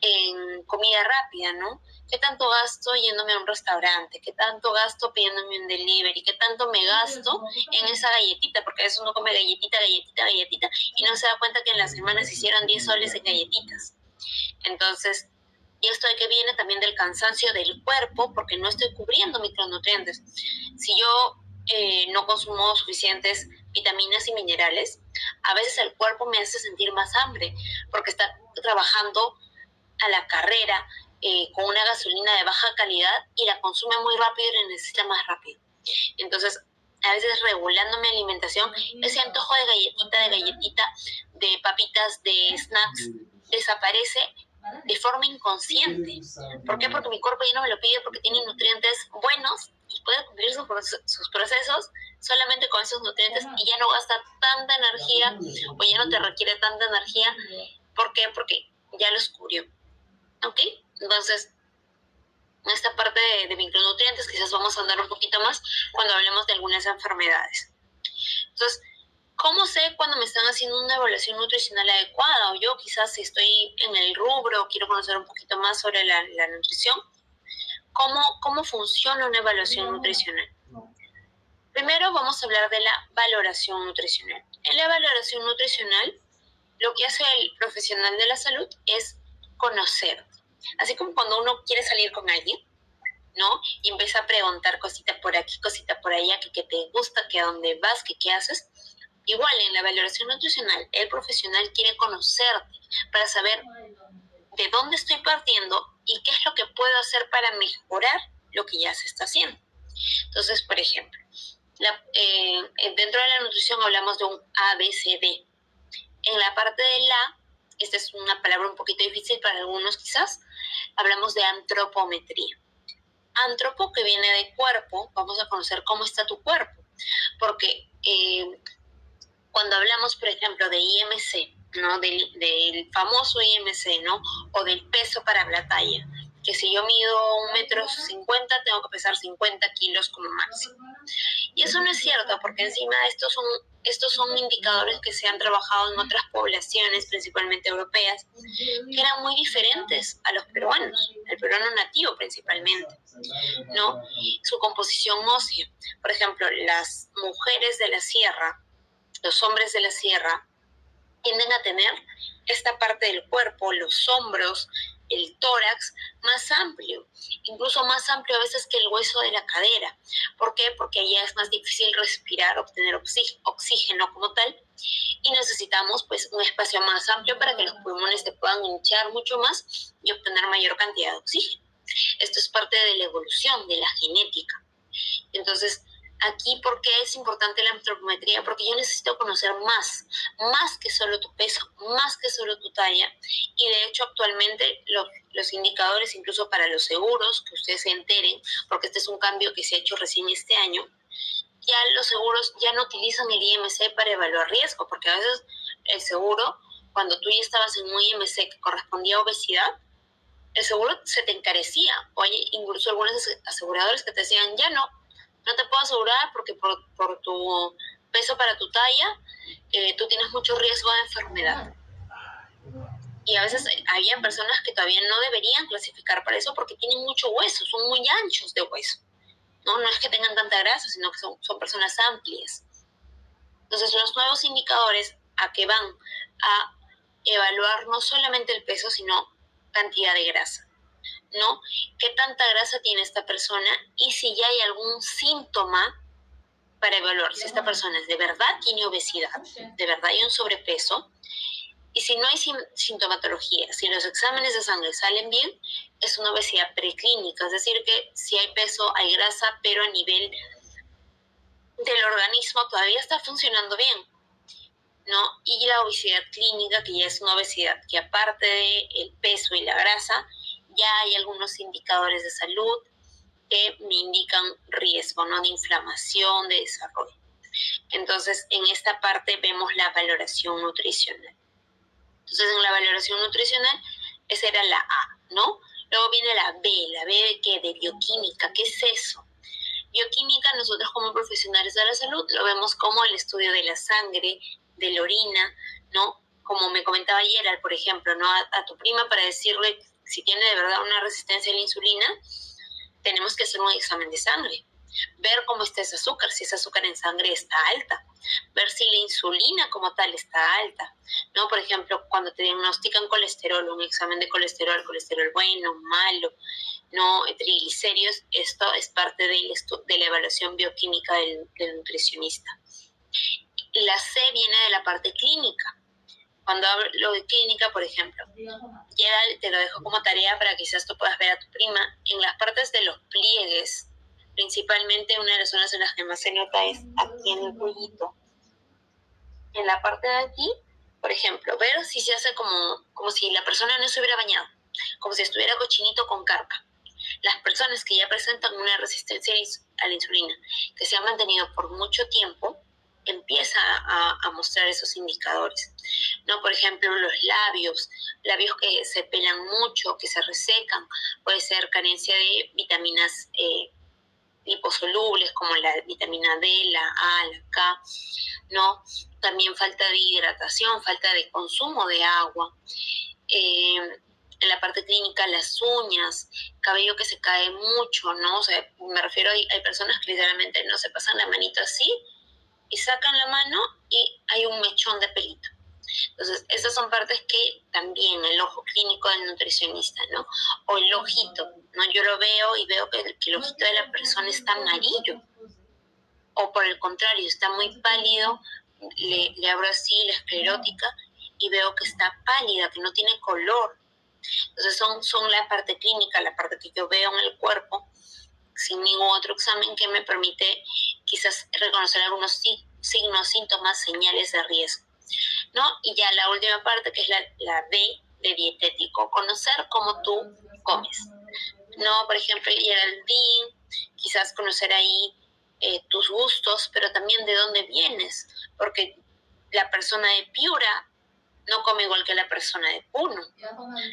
en comida rápida, ¿no? ¿Qué tanto gasto yéndome a un restaurante? ¿Qué tanto gasto pidiéndome un delivery? ¿Qué tanto me gasto en esa galletita? Porque a veces uno come galletita, galletita, galletita y no se da cuenta que en la semana se hicieron 10 soles en galletitas. Entonces, y esto de que viene también del cansancio del cuerpo porque no estoy cubriendo micronutrientes. Si yo no consumo suficientes vitaminas y minerales, a veces el cuerpo me hace sentir más hambre porque está trabajando a la carrera con una gasolina de baja calidad y la consume muy rápido y la necesita más rápido. Entonces, a veces regulando mi alimentación, ese antojo de galletita, de papitas, de snacks, desaparece de forma inconsciente. ¿Por qué? Porque mi cuerpo ya no me lo pide porque tiene nutrientes buenos y puede cumplir sus procesos solamente con esos nutrientes y ya no gasta tanta energía o ya no te requiere tanta energía. ¿Por qué? Porque ya los cubrió. ¿Ok? Entonces, en esta parte de micronutrientes quizás vamos a andar un poquito más cuando hablemos de algunas enfermedades. Entonces, ¿cómo sé cuando me están haciendo una evaluación nutricional adecuada? O yo quizás si estoy en el rubro, quiero conocer un poquito más sobre la nutrición. ¿Cómo funciona una evaluación nutricional? Primero vamos a hablar de la valoración nutricional. En la valoración nutricional, lo que hace el profesional de la salud es conocerte. Así como cuando uno quiere salir con alguien, ¿no? Y empieza a preguntar cosita por aquí, cosita por allá, que te gusta, que a dónde vas, que qué haces. Igual en la valoración nutricional, el profesional quiere conocerte para saber de dónde estoy partiendo y qué es lo que puedo hacer para mejorar lo que ya se está haciendo. Entonces, por ejemplo, dentro de la nutrición hablamos de un ABCD. En la parte de la, esta es una palabra un poquito difícil para algunos quizás, hablamos de antropometría. Antropo, que viene de cuerpo, vamos a conocer cómo está tu cuerpo, porque cuando hablamos, por ejemplo, de IMC, ¿no? Del famoso IMC, ¿no? O del peso para la talla, que si yo mido 1,50 m, tengo que pesar 50 kilos como máximo. Y eso no es cierto, porque encima estos son indicadores que se han trabajado en otras poblaciones, principalmente europeas, que eran muy diferentes a los peruanos, el peruano nativo principalmente, ¿no? Su composición ósea. Por ejemplo, las mujeres de la sierra, los hombres de la sierra, tienden a tener esta parte del cuerpo, los hombros, el tórax más amplio, incluso más amplio a veces que el hueso de la cadera. ¿Por qué? Porque allá es más difícil respirar, obtener oxígeno como tal, y necesitamos pues un espacio más amplio para que los pulmones se puedan hinchar mucho más y obtener mayor cantidad de oxígeno. Esto es parte de la evolución, de la genética. Entonces, aquí, ¿por qué es importante la antropometría? Porque yo necesito conocer más que solo tu peso, más que solo tu talla. Y de hecho, actualmente los indicadores, incluso para los seguros, que ustedes se enteren, porque este es un cambio que se ha hecho recién este año, ya los seguros ya no utilizan el IMC para evaluar riesgo, porque a veces el seguro, cuando tú ya estabas en un IMC que correspondía a obesidad, el seguro se te encarecía. O hay incluso algunos aseguradores que te decían, ya no te puedo asegurar porque por tu peso para tu talla, tú tienes mucho riesgo de enfermedad. Y a veces había personas que todavía no deberían clasificar para eso porque tienen mucho hueso, son muy anchos de hueso. No es que tengan tanta grasa, sino que son personas amplias. Entonces, los nuevos indicadores a que van a evaluar no solamente el peso, sino cantidad de grasa, ¿no? ¿Qué tanta grasa tiene esta persona? Y si ya hay algún síntoma para evaluar si esta persona de verdad tiene obesidad, de verdad hay un sobrepeso, y si no hay sintomatología, si los exámenes de sangre salen bien, es una obesidad preclínica, es decir, que si hay peso, hay grasa, pero a nivel del organismo todavía está funcionando bien, ¿no? Y la obesidad clínica, que ya es una obesidad que aparte del peso y la grasa, ya hay algunos indicadores de salud, que me indican riesgo, ¿no? De inflamación, de desarrollo. Entonces, en esta parte vemos la valoración nutricional. Entonces, en la valoración nutricional, esa era la A, ¿no? Luego viene la B. ¿La B de qué? De bioquímica. ¿Qué es eso? Bioquímica, nosotros como profesionales de la salud lo vemos como el estudio de la sangre, de la orina, ¿no? Como me comentaba ayer, por ejemplo, ¿no? A tu prima para decirle si tiene de verdad una resistencia a la insulina, tenemos que hacer un examen de sangre, ver cómo está ese azúcar, si ese azúcar en sangre está alta, ver si la insulina como tal está alta, ¿no? Por ejemplo, cuando te diagnostican colesterol, un examen de colesterol bueno, malo, no triglicéridos, esto es parte de la evaluación bioquímica del nutricionista. La C viene de la parte clínica. Cuando hablo de clínica, por ejemplo, ya te lo dejo como tarea para que quizás tú puedas ver a tu prima, en las partes de los pliegues, principalmente una de las zonas en las que más se nota es aquí en el cuellito. En la parte de aquí, por ejemplo, ver si se hace como si la persona no se hubiera bañado, como si estuviera cochinito con carpa. Las personas que ya presentan una resistencia a la insulina, que se ha mantenido por mucho tiempo, empieza a mostrar esos indicadores, ¿no? Por ejemplo, los labios que se pelan mucho, que se resecan, puede ser carencia de vitaminas liposolubles como la vitamina D, la A, la K, ¿no? También falta de hidratación, falta de consumo de agua. En la parte clínica, las uñas, cabello que se cae mucho, ¿no? O sea, me refiero hay personas que literalmente no se pasan la manito así y sacan la mano y hay un mechón de pelito. Entonces, esas son partes que también el ojo clínico del nutricionista, ¿no? O el ojito, ¿no? Yo lo veo y veo que el ojito de la persona está amarillo. O por el contrario, está muy pálido, le abro así la esclerótica y veo que está pálida, que no tiene color. Entonces son la parte clínica, la parte que yo veo en el cuerpo, sin ningún otro examen que me permite quizás reconocer algunos signos, síntomas, señales de riesgo, ¿no? Y ya la última parte, que es la D de dietético, conocer cómo tú comes, ¿no? Por ejemplo, Geraldine, quizás conocer ahí tus gustos, pero también de dónde vienes, porque la persona de Piura no come igual que la persona de Puno.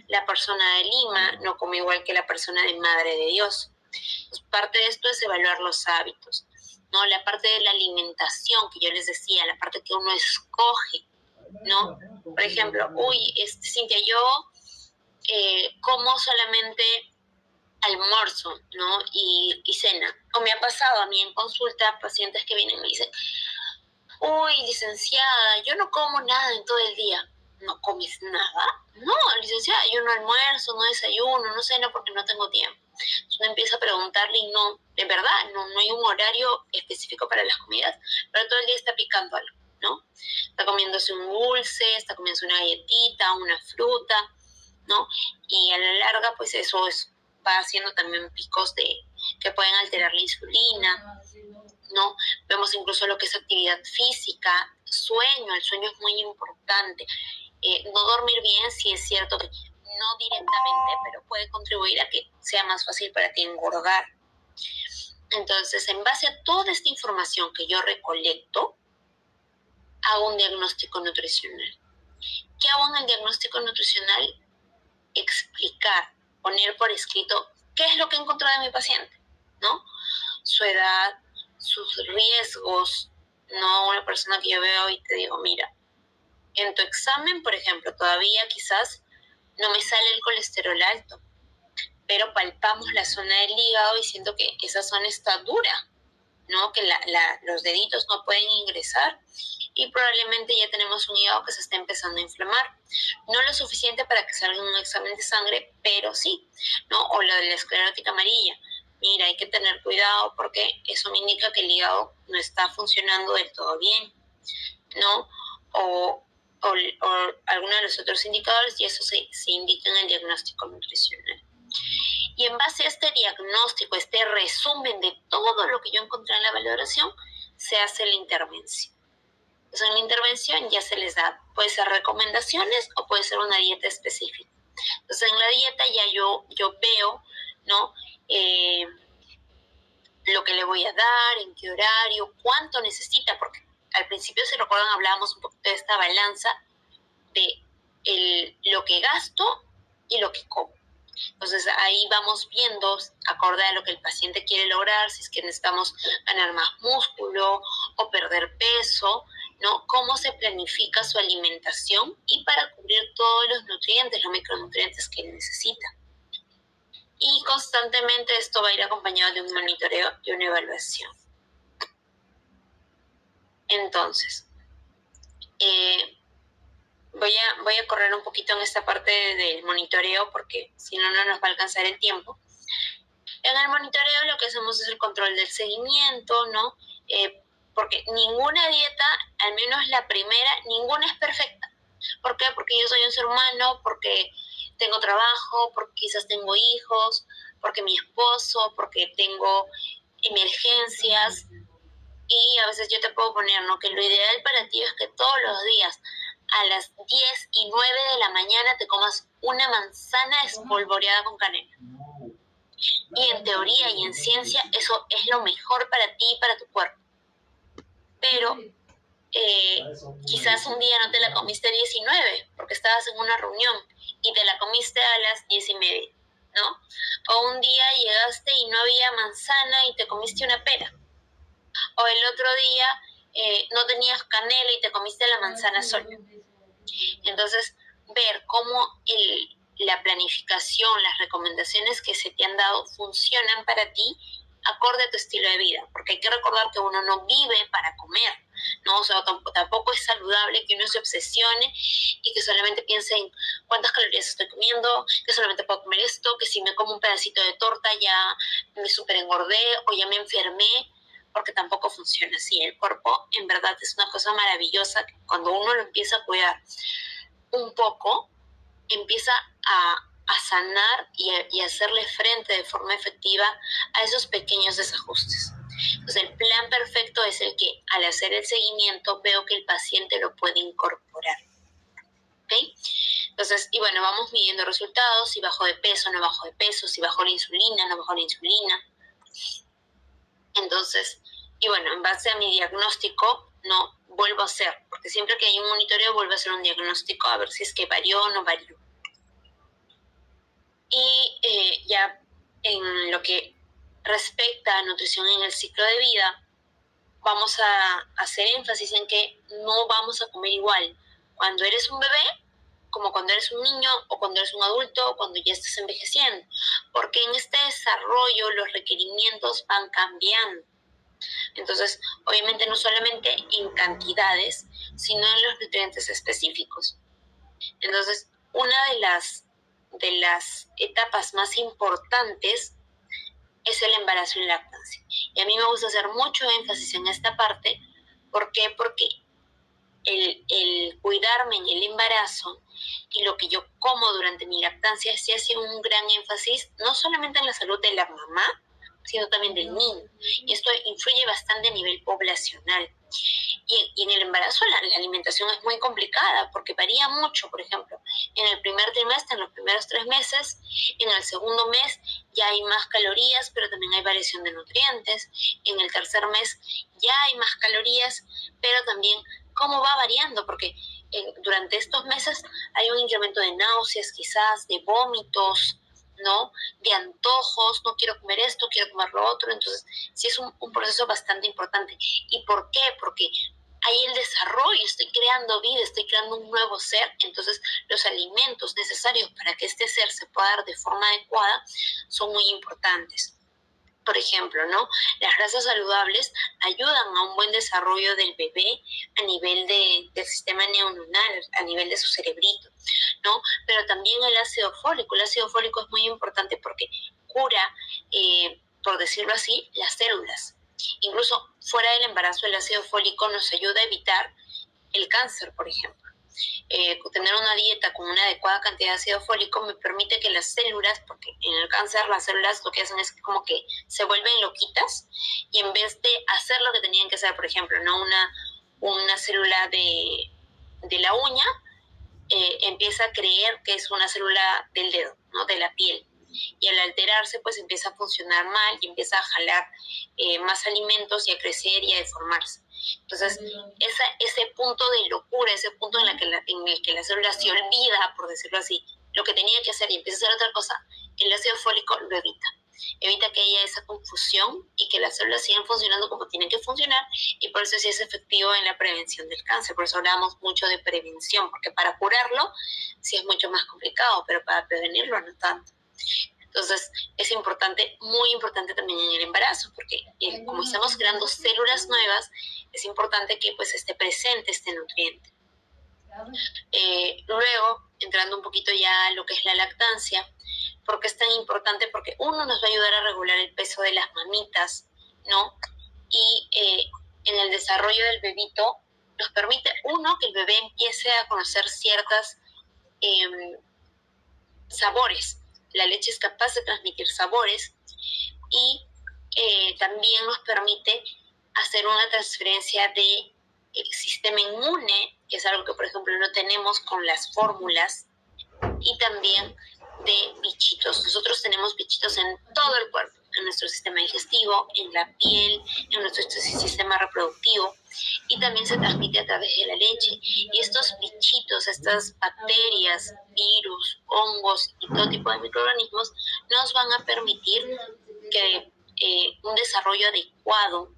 La persona de Lima no come igual que la persona de Madre de Dios. Pues parte de esto es evaluar los hábitos, ¿no? La parte de la alimentación que yo les decía, la parte que uno escoge, ¿no? Por ejemplo, Cintia, yo como solamente almuerzo, ¿no? Y cena. O me ha pasado a mí en consulta pacientes que vienen y me dicen, licenciada, yo no como nada en todo el día. ¿No comes nada? No, licenciada, yo no almuerzo, no desayuno, no ceno porque no tengo tiempo. Entonces uno empieza a preguntarle y no, de verdad, no hay un horario específico para las comidas, pero todo el día está picando algo, ¿no? Está comiéndose un dulce, está comiéndose una galletita, una fruta, ¿no? Y a la larga, pues eso va haciendo también picos que pueden alterar la insulina, ¿no? Vemos incluso lo que es actividad física, sueño, el sueño es muy importante. No dormir bien, sí es cierto que no directamente, pero puede contribuir a que sea más fácil para ti engordar. Entonces, en base a toda esta información que yo recolecto, hago un diagnóstico nutricional. ¿Qué hago en el diagnóstico nutricional? Explicar, poner por escrito qué es lo que he encontrado en mi paciente, ¿no? Su edad, sus riesgos, no una persona que yo veo y te digo, mira, en tu examen, por ejemplo, todavía quizás no me sale el colesterol alto, pero palpamos la zona del hígado y siento que esa zona está dura, ¿no? Que los deditos no pueden ingresar y probablemente ya tenemos un hígado que se está empezando a inflamar. No lo suficiente para que salga un examen de sangre, pero sí, ¿no? O lo de la esclerótica amarilla. Mira, hay que tener cuidado porque eso me indica que el hígado no está funcionando del todo bien, ¿no? O alguno de los otros indicadores, y eso se indica en el diagnóstico nutricional. Y en base a este diagnóstico, este resumen de todo lo que yo encontré en la valoración, se hace la intervención. Entonces, en la intervención ya se les da, puede ser recomendaciones o puede ser una dieta específica. Entonces, en la dieta ya yo veo, ¿no? lo que le voy a dar, en qué horario, cuánto necesita, porque al principio, si recuerdan, hablábamos un poquito de esta balanza de lo que gasto y lo que como. Entonces ahí vamos viendo, acorde a lo que el paciente quiere lograr, si es que necesitamos ganar más músculo o perder peso, ¿no? Cómo se planifica su alimentación y para cubrir todos los nutrientes, los micronutrientes que necesita. Y constantemente esto va a ir acompañado de un monitoreo y una evaluación. Entonces, voy a correr un poquito en esta parte del monitoreo porque si no, no nos va a alcanzar el tiempo. En el monitoreo lo que hacemos es el control del seguimiento, ¿no? Porque ninguna dieta, al menos la primera, ninguna es perfecta. ¿Por qué? Porque yo soy un ser humano, porque tengo trabajo, porque quizás tengo hijos, porque mi esposo, porque tengo emergencias. Y a veces yo te puedo poner, ¿no? Que lo ideal para ti es que todos los días a las 10 y 9 de la mañana te comas una manzana espolvoreada con canela. Y en teoría y en ciencia eso es lo mejor para ti y para tu cuerpo. Pero quizás un día no te la comiste a 19 porque estabas en una reunión y te la comiste a las 10:30, ¿no? O un día llegaste y no había manzana y te comiste una pera. O el otro día no tenías canela y te comiste la manzana sola. Entonces, ver cómo la planificación, las recomendaciones que se te han dado funcionan para ti acorde a tu estilo de vida, porque hay que recordar que uno no vive para comer, ¿no? O sea, tampoco es saludable que uno se obsesione y que solamente piense en cuántas calorías estoy comiendo, que solamente puedo comer esto, que si me como un pedacito de torta ya me super engordé o ya me enfermé, porque tampoco funciona así. El cuerpo en verdad es una cosa maravillosa que cuando uno lo empieza a cuidar un poco, empieza a sanar y a hacerle frente de forma efectiva a esos pequeños desajustes. Entonces, el plan perfecto es el que al hacer el seguimiento veo que el paciente lo puede incorporar. ¿Ok? Entonces, y bueno, vamos midiendo resultados, si bajo de peso, no bajo de peso, si bajo la insulina, no bajo la insulina. Entonces, y bueno, en base a mi diagnóstico, no vuelvo a hacer, porque siempre que hay un monitoreo vuelvo a hacer un diagnóstico a ver si es que varió o no varió. Y ya en lo que respecta a nutrición en el ciclo de vida, vamos a hacer énfasis en que no vamos a comer igual cuando eres un bebé como cuando eres un niño o cuando eres un adulto o cuando ya estás envejeciendo, porque en este desarrollo los requerimientos van cambiando. Entonces, obviamente no solamente en cantidades, sino en los nutrientes específicos. Entonces, una de las etapas más importantes es el embarazo y la lactancia. Y a mí me gusta hacer mucho énfasis en esta parte. ¿Por qué? Porque el cuidarme en el embarazo y lo que yo como durante mi lactancia se hace un gran énfasis no solamente en la salud de la mamá, sino también del niño. Y esto influye bastante a nivel poblacional. Y en el embarazo la alimentación es muy complicada porque varía mucho. Por ejemplo, en el primer trimestre, en los primeros 3 meses, en el segundo mes ya hay más calorías, pero también hay variación de nutrientes. En el tercer mes ya hay más calorías, pero también cómo va variando, porque durante estos meses hay un incremento de náuseas, quizás, de vómitos, ¿no? De antojos, no quiero comer esto, quiero comer lo otro. Entonces, sí es un proceso bastante importante. ¿Y por qué? Porque hay el desarrollo, estoy creando vida, estoy creando un nuevo ser. Entonces, los alimentos necesarios para que este ser se pueda dar de forma adecuada son muy importantes. Por ejemplo, ¿no? Las grasas saludables ayudan a un buen desarrollo del bebé a nivel del sistema neuronal, a nivel de su cerebrito, ¿no? Pero también el ácido fólico. El ácido fólico es muy importante porque cura, por decirlo así, las células. Incluso fuera del embarazo, el ácido fólico nos ayuda a evitar el cáncer, por ejemplo. Tener una dieta con una adecuada cantidad de ácido fólico me permite que las células, porque en el cáncer las células lo que hacen es como que se vuelven loquitas y en vez de hacer lo que tenían que hacer, por ejemplo, ¿no? una célula de la uña empieza a creer que es una célula del dedo, ¿no? De la piel. y al alterarse pues empieza a funcionar mal y empieza a jalar más alimentos y a crecer y a deformarse. Entonces, ese punto de locura, ese punto en el que la célula se olvida, por decirlo así, lo que tenía que hacer y empieza a hacer otra cosa, el ácido fólico lo evita. Evita que haya esa confusión y que las células sigan funcionando como tienen que funcionar, y por eso sí es efectivo en la prevención del cáncer. Por eso hablamos mucho de prevención, porque para curarlo sí es mucho más complicado, pero para prevenirlo no tanto. Entonces es importante, muy importante también en el embarazo, porque como estamos creando células nuevas, es importante que pues esté presente este nutriente. Luego, entrando un poquito ya a lo que es la lactancia, ¿por qué es tan importante? Porque uno nos va a ayudar a regular el peso de las mamitas, ¿no? Y en el desarrollo del bebito nos permite, uno, que el bebé empiece a conocer ciertas sabores. La leche es capaz de transmitir sabores y también nos permite hacer una transferencia de sistema inmune, que es algo que por ejemplo no tenemos con las fórmulas, y también de bichitos. Nosotros tenemos bichitos en todo el cuerpo, en nuestro sistema digestivo, en la piel, en nuestro sistema reproductivo, y también se transmite a través de la leche. Y estos bichitos, estas bacterias, virus, hongos y todo tipo de microorganismos nos van a permitir que un desarrollo adecuado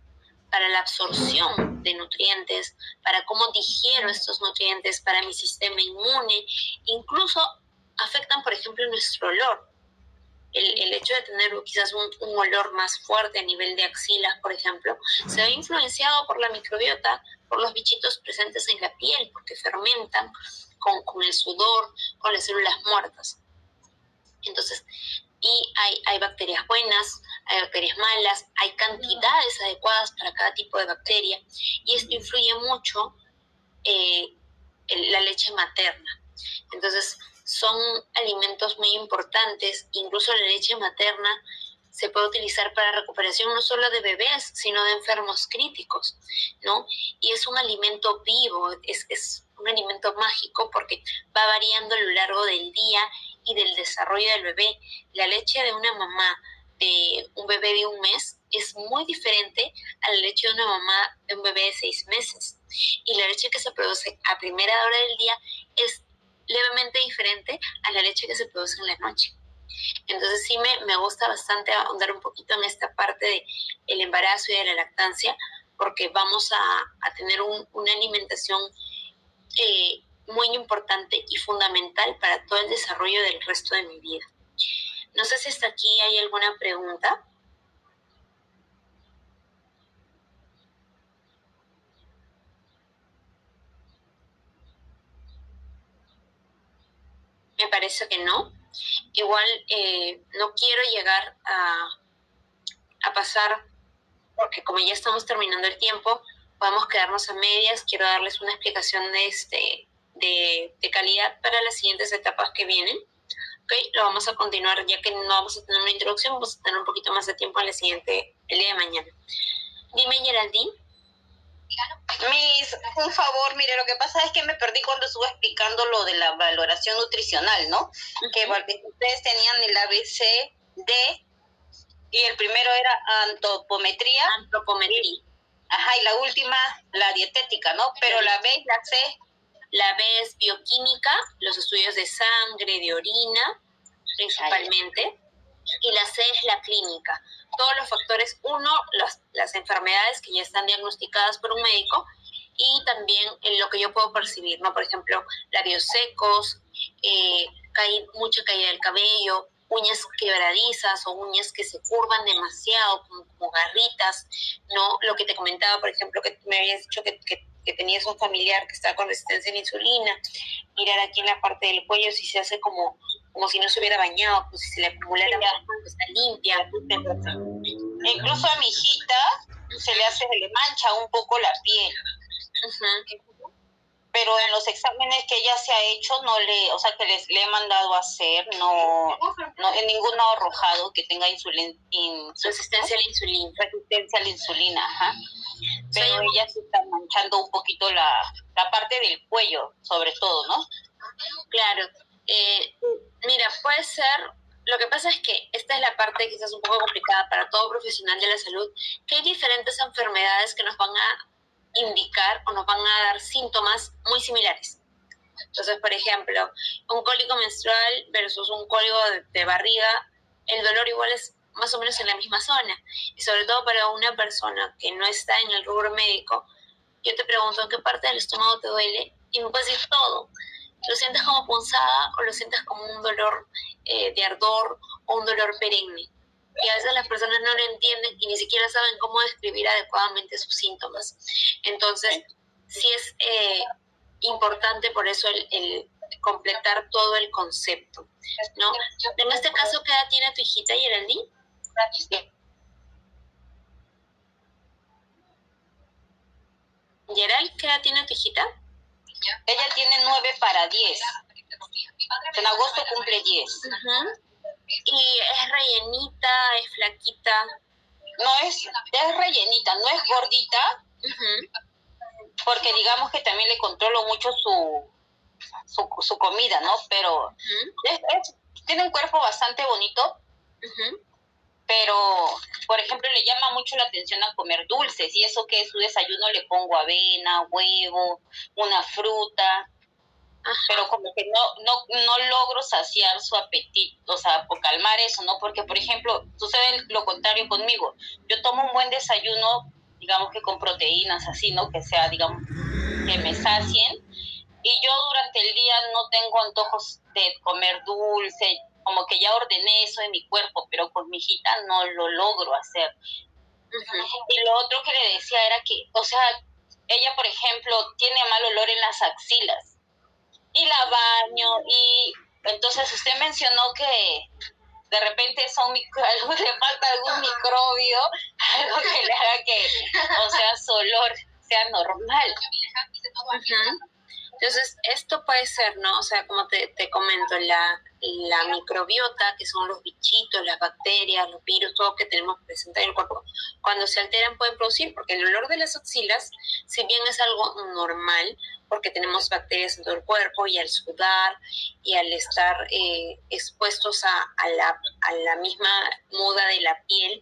para la absorción de nutrientes, para cómo digiero estos nutrientes, para mi sistema inmune, incluso afectan, por ejemplo, nuestro olor. El hecho de tener quizás un olor más fuerte a nivel de axilas, por ejemplo, se ve influenciado por la microbiota, por los bichitos presentes en la piel, porque fermentan con el sudor, con las células muertas. Entonces, y hay bacterias buenas, hay bacterias malas, hay cantidades adecuadas para cada tipo de bacteria, y esto influye mucho la leche materna. Entonces, son alimentos muy importantes. Incluso la leche materna se puede utilizar para recuperación no solo de bebés, sino de enfermos críticos, ¿no? Y es un alimento vivo, es un alimento mágico porque va variando a lo largo del día y del desarrollo del bebé. La leche de una mamá de un bebé de 1 mes es muy diferente a la leche de una mamá de un bebé de 6 meses. Y la leche que se produce a primera hora del día es levemente diferente a la leche que se produce en la noche. Entonces sí me gusta bastante ahondar un poquito en esta parte del embarazo y de la lactancia, porque vamos a tener una alimentación muy importante y fundamental para todo el desarrollo del resto de mi vida. No sé si hasta aquí hay alguna pregunta. Me parece que no. Igual no quiero llegar a pasar, porque como ya estamos terminando el tiempo, podemos quedarnos a medias. Quiero darles una explicación de calidad para las siguientes etapas que vienen. Okay, lo vamos a continuar, ya que no vamos a tener una introducción, vamos a tener un poquito más de tiempo en el día de mañana. Dime, Geraldine. Un favor, mire, lo que pasa es que me perdí cuando estuve explicando lo de la valoración nutricional, ¿no? Uh-huh. Que ustedes tenían el ABCD y el primero era antropometría. Ajá, y la última, la dietética, ¿no? Pero la B y la C. La B es bioquímica, los estudios de sangre, de orina, principalmente. Y la C es la clínica. Todos los factores, las enfermedades que ya están diagnosticadas por un médico, y también lo que yo puedo percibir, ¿no? Por ejemplo, labios secos, mucha caída del cabello, uñas quebradizas o uñas que se curvan demasiado, como garritas, ¿no? Lo que te comentaba, por ejemplo, que me habías dicho que tenías un familiar que está con resistencia a la insulina. Mirar aquí en la parte del cuello si se hace como si no se hubiera bañado, como si se le acumulara, está limpia. Incluso a mi hijita se le mancha un poco la piel. Uh-huh. Pero en los exámenes que ella se ha hecho, que le he mandado a hacer, no en ninguno ha arrojado que tenga resistencia a la insulina. Resistencia a la insulina, ajá. Pero ella se está manchando un poquito la parte del cuello, sobre todo, ¿no? Claro. Mira, puede ser Lo que pasa es que esta es la parte quizás un poco complicada para todo profesional de la salud, que hay diferentes enfermedades que nos van a indicar o nos van a dar síntomas muy similares. Entonces, por ejemplo, un cólico menstrual versus un cólico de barriga, el dolor igual es más o menos en la misma zona. Y sobre todo para una persona que no está en el rubro médico, yo te pregunto en qué parte del estómago te duele y me puedes decir todo. ¿Lo sientes como punzada o lo sientes como un dolor de ardor o un dolor perenne? Y a veces las personas no lo entienden y ni siquiera saben cómo describir adecuadamente sus síntomas. Entonces, sí es importante por eso el completar todo el concepto, ¿no? En este caso, ¿qué edad tiene tu hijita, Geraldine? Gerald, ¿qué edad tiene tu hijita? Ella tiene 9 para 10. En agosto cumple 10. ¿Y es rellenita, es flaquita? No es rellenita, no es gordita, porque digamos que también le controlo mucho su comida, ¿no? Pero tiene un cuerpo bastante bonito, pero, por ejemplo, le llama mucho la atención a comer dulces, y eso que es su desayuno le pongo avena, huevo, una fruta, pero como que no logro saciar su apetito, o sea, por calmar eso, ¿no? Porque, por ejemplo, sucede lo contrario conmigo. Yo tomo un buen desayuno, digamos que con proteínas, así, ¿no? Que sea, digamos, que me sacien, y yo durante el día no tengo antojos de comer dulce, como que ya ordené eso en mi cuerpo, pero con mi hijita no lo logro hacer. Y lo otro que le decía era que, o sea, ella, por ejemplo, tiene mal olor en las axilas, y la baño, y entonces usted mencionó que de repente algo le falta algún microbio, algo que le haga que, o sea, su olor sea normal. Entonces, esto puede ser, ¿no? O sea, como te comento, la microbiota, que son los bichitos, las bacterias, los virus, todo que tenemos presente en el cuerpo, cuando se alteran pueden producir, porque el olor de las axilas, si bien es algo normal, porque tenemos bacterias en todo el cuerpo, y al sudar y al estar expuestos a la misma muda de la piel,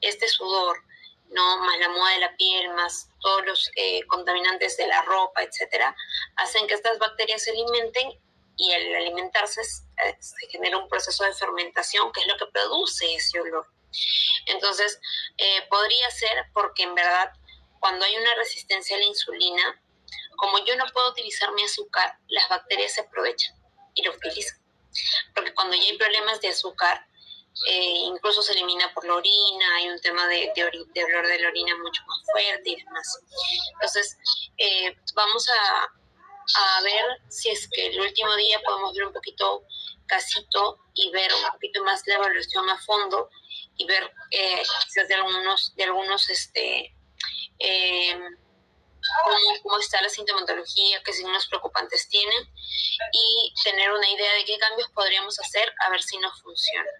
este sudor, ¿no? Más la muda de la piel, más todos los contaminantes de la ropa, etcétera, hacen que estas bacterias se alimenten, y al alimentarse se genera un proceso de fermentación, que es lo que produce ese olor. Entonces, podría ser porque en verdad, cuando hay una resistencia a la insulina, como yo no puedo utilizar mi azúcar, las bacterias se aprovechan y lo utilizan. Porque cuando ya hay problemas de azúcar, incluso se elimina por la orina, hay un tema de olor de la orina mucho más fuerte y demás. Entonces, vamos a ver si es que el último día podemos ver un poquito casito y ver un poquito más la evaluación a fondo, y ver quizás de algunos cómo está la sintomatología, qué signos preocupantes tienen, y tener una idea de qué cambios podríamos hacer, a ver si nos funciona.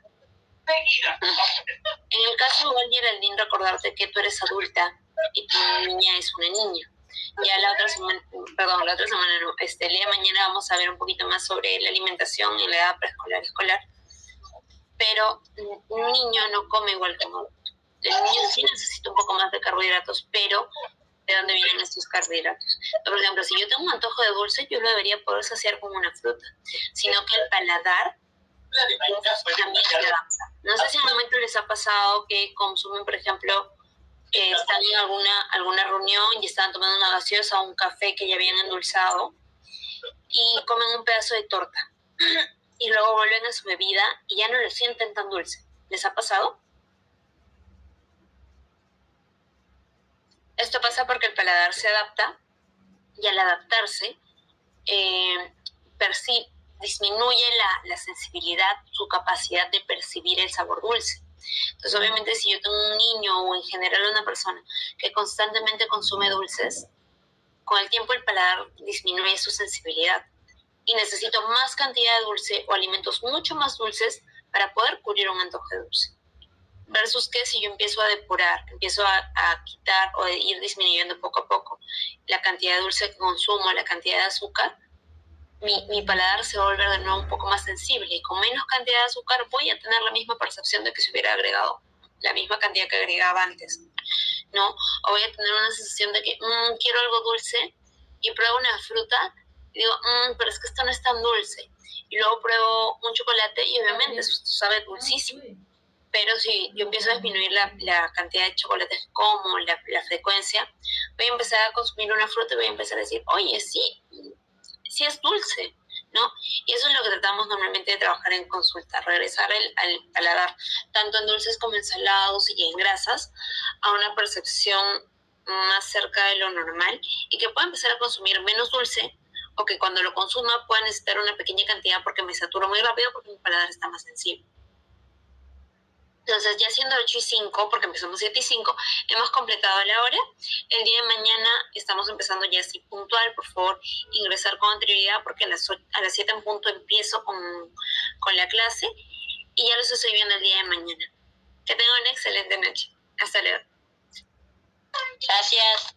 En el caso igual, Geraldine, recordarte que tú eres adulta y tu niña es una niña. Ya la otra semana no, el día de mañana vamos a ver un poquito más sobre la alimentación en la edad preescolar, escolar. Pero un niño no come igual que un adulto. El niño sí necesita un poco más de carbohidratos, pero ¿de dónde vienen estos carbohidratos? Por ejemplo, si yo tengo un antojo de dulce, yo lo debería poder saciar con una fruta, sino que el paladar también se adapta. No sé si en un momento les ha pasado que consumen, por ejemplo, están en alguna reunión y están tomando una gaseosa o un café que ya habían endulzado, y comen un pedazo de torta y luego vuelven a su bebida y ya no lo sienten tan dulce. ¿Les ha pasado? Esto pasa porque el paladar se adapta, y al adaptarse disminuye la sensibilidad, su capacidad de percibir el sabor dulce. Entonces, obviamente, si yo tengo un niño o en general una persona que constantemente consume dulces, con el tiempo el paladar disminuye su sensibilidad y necesito más cantidad de dulce o alimentos mucho más dulces para poder cubrir un antojo de dulce. Versus que si yo empiezo a depurar, empiezo a quitar o a ir disminuyendo poco a poco la cantidad de dulce que consumo, la cantidad de azúcar, mi paladar se va a volver de nuevo un poco más sensible y con menos cantidad de azúcar voy a tener la misma percepción de que si hubiera agregado la misma cantidad que agregaba antes, ¿no? O voy a tener una sensación de que quiero algo dulce y pruebo una fruta y digo, pero es que esto no es tan dulce. Y luego pruebo un chocolate y obviamente eso sabe dulcísimo. Pero si yo empiezo a disminuir la cantidad de chocolates que como, la frecuencia, voy a empezar a consumir una fruta y voy a empezar a decir, oye, sí es dulce, ¿no? Y eso es lo que tratamos normalmente de trabajar en consulta, regresar al paladar, tanto en dulces como en salados y en grasas, a una percepción más cerca de lo normal y que pueda empezar a consumir menos dulce o que cuando lo consuma pueda necesitar una pequeña cantidad porque me saturo muy rápido porque mi paladar está más sensible. Entonces, ya siendo 8:05, porque empezamos 7:05, hemos completado la hora. El día de mañana estamos empezando ya así puntual. Por favor, ingresar con anterioridad porque a las 7 en punto empiezo con la clase y ya los estoy viendo el día de mañana. Que tengan una excelente noche. Hasta luego. Gracias.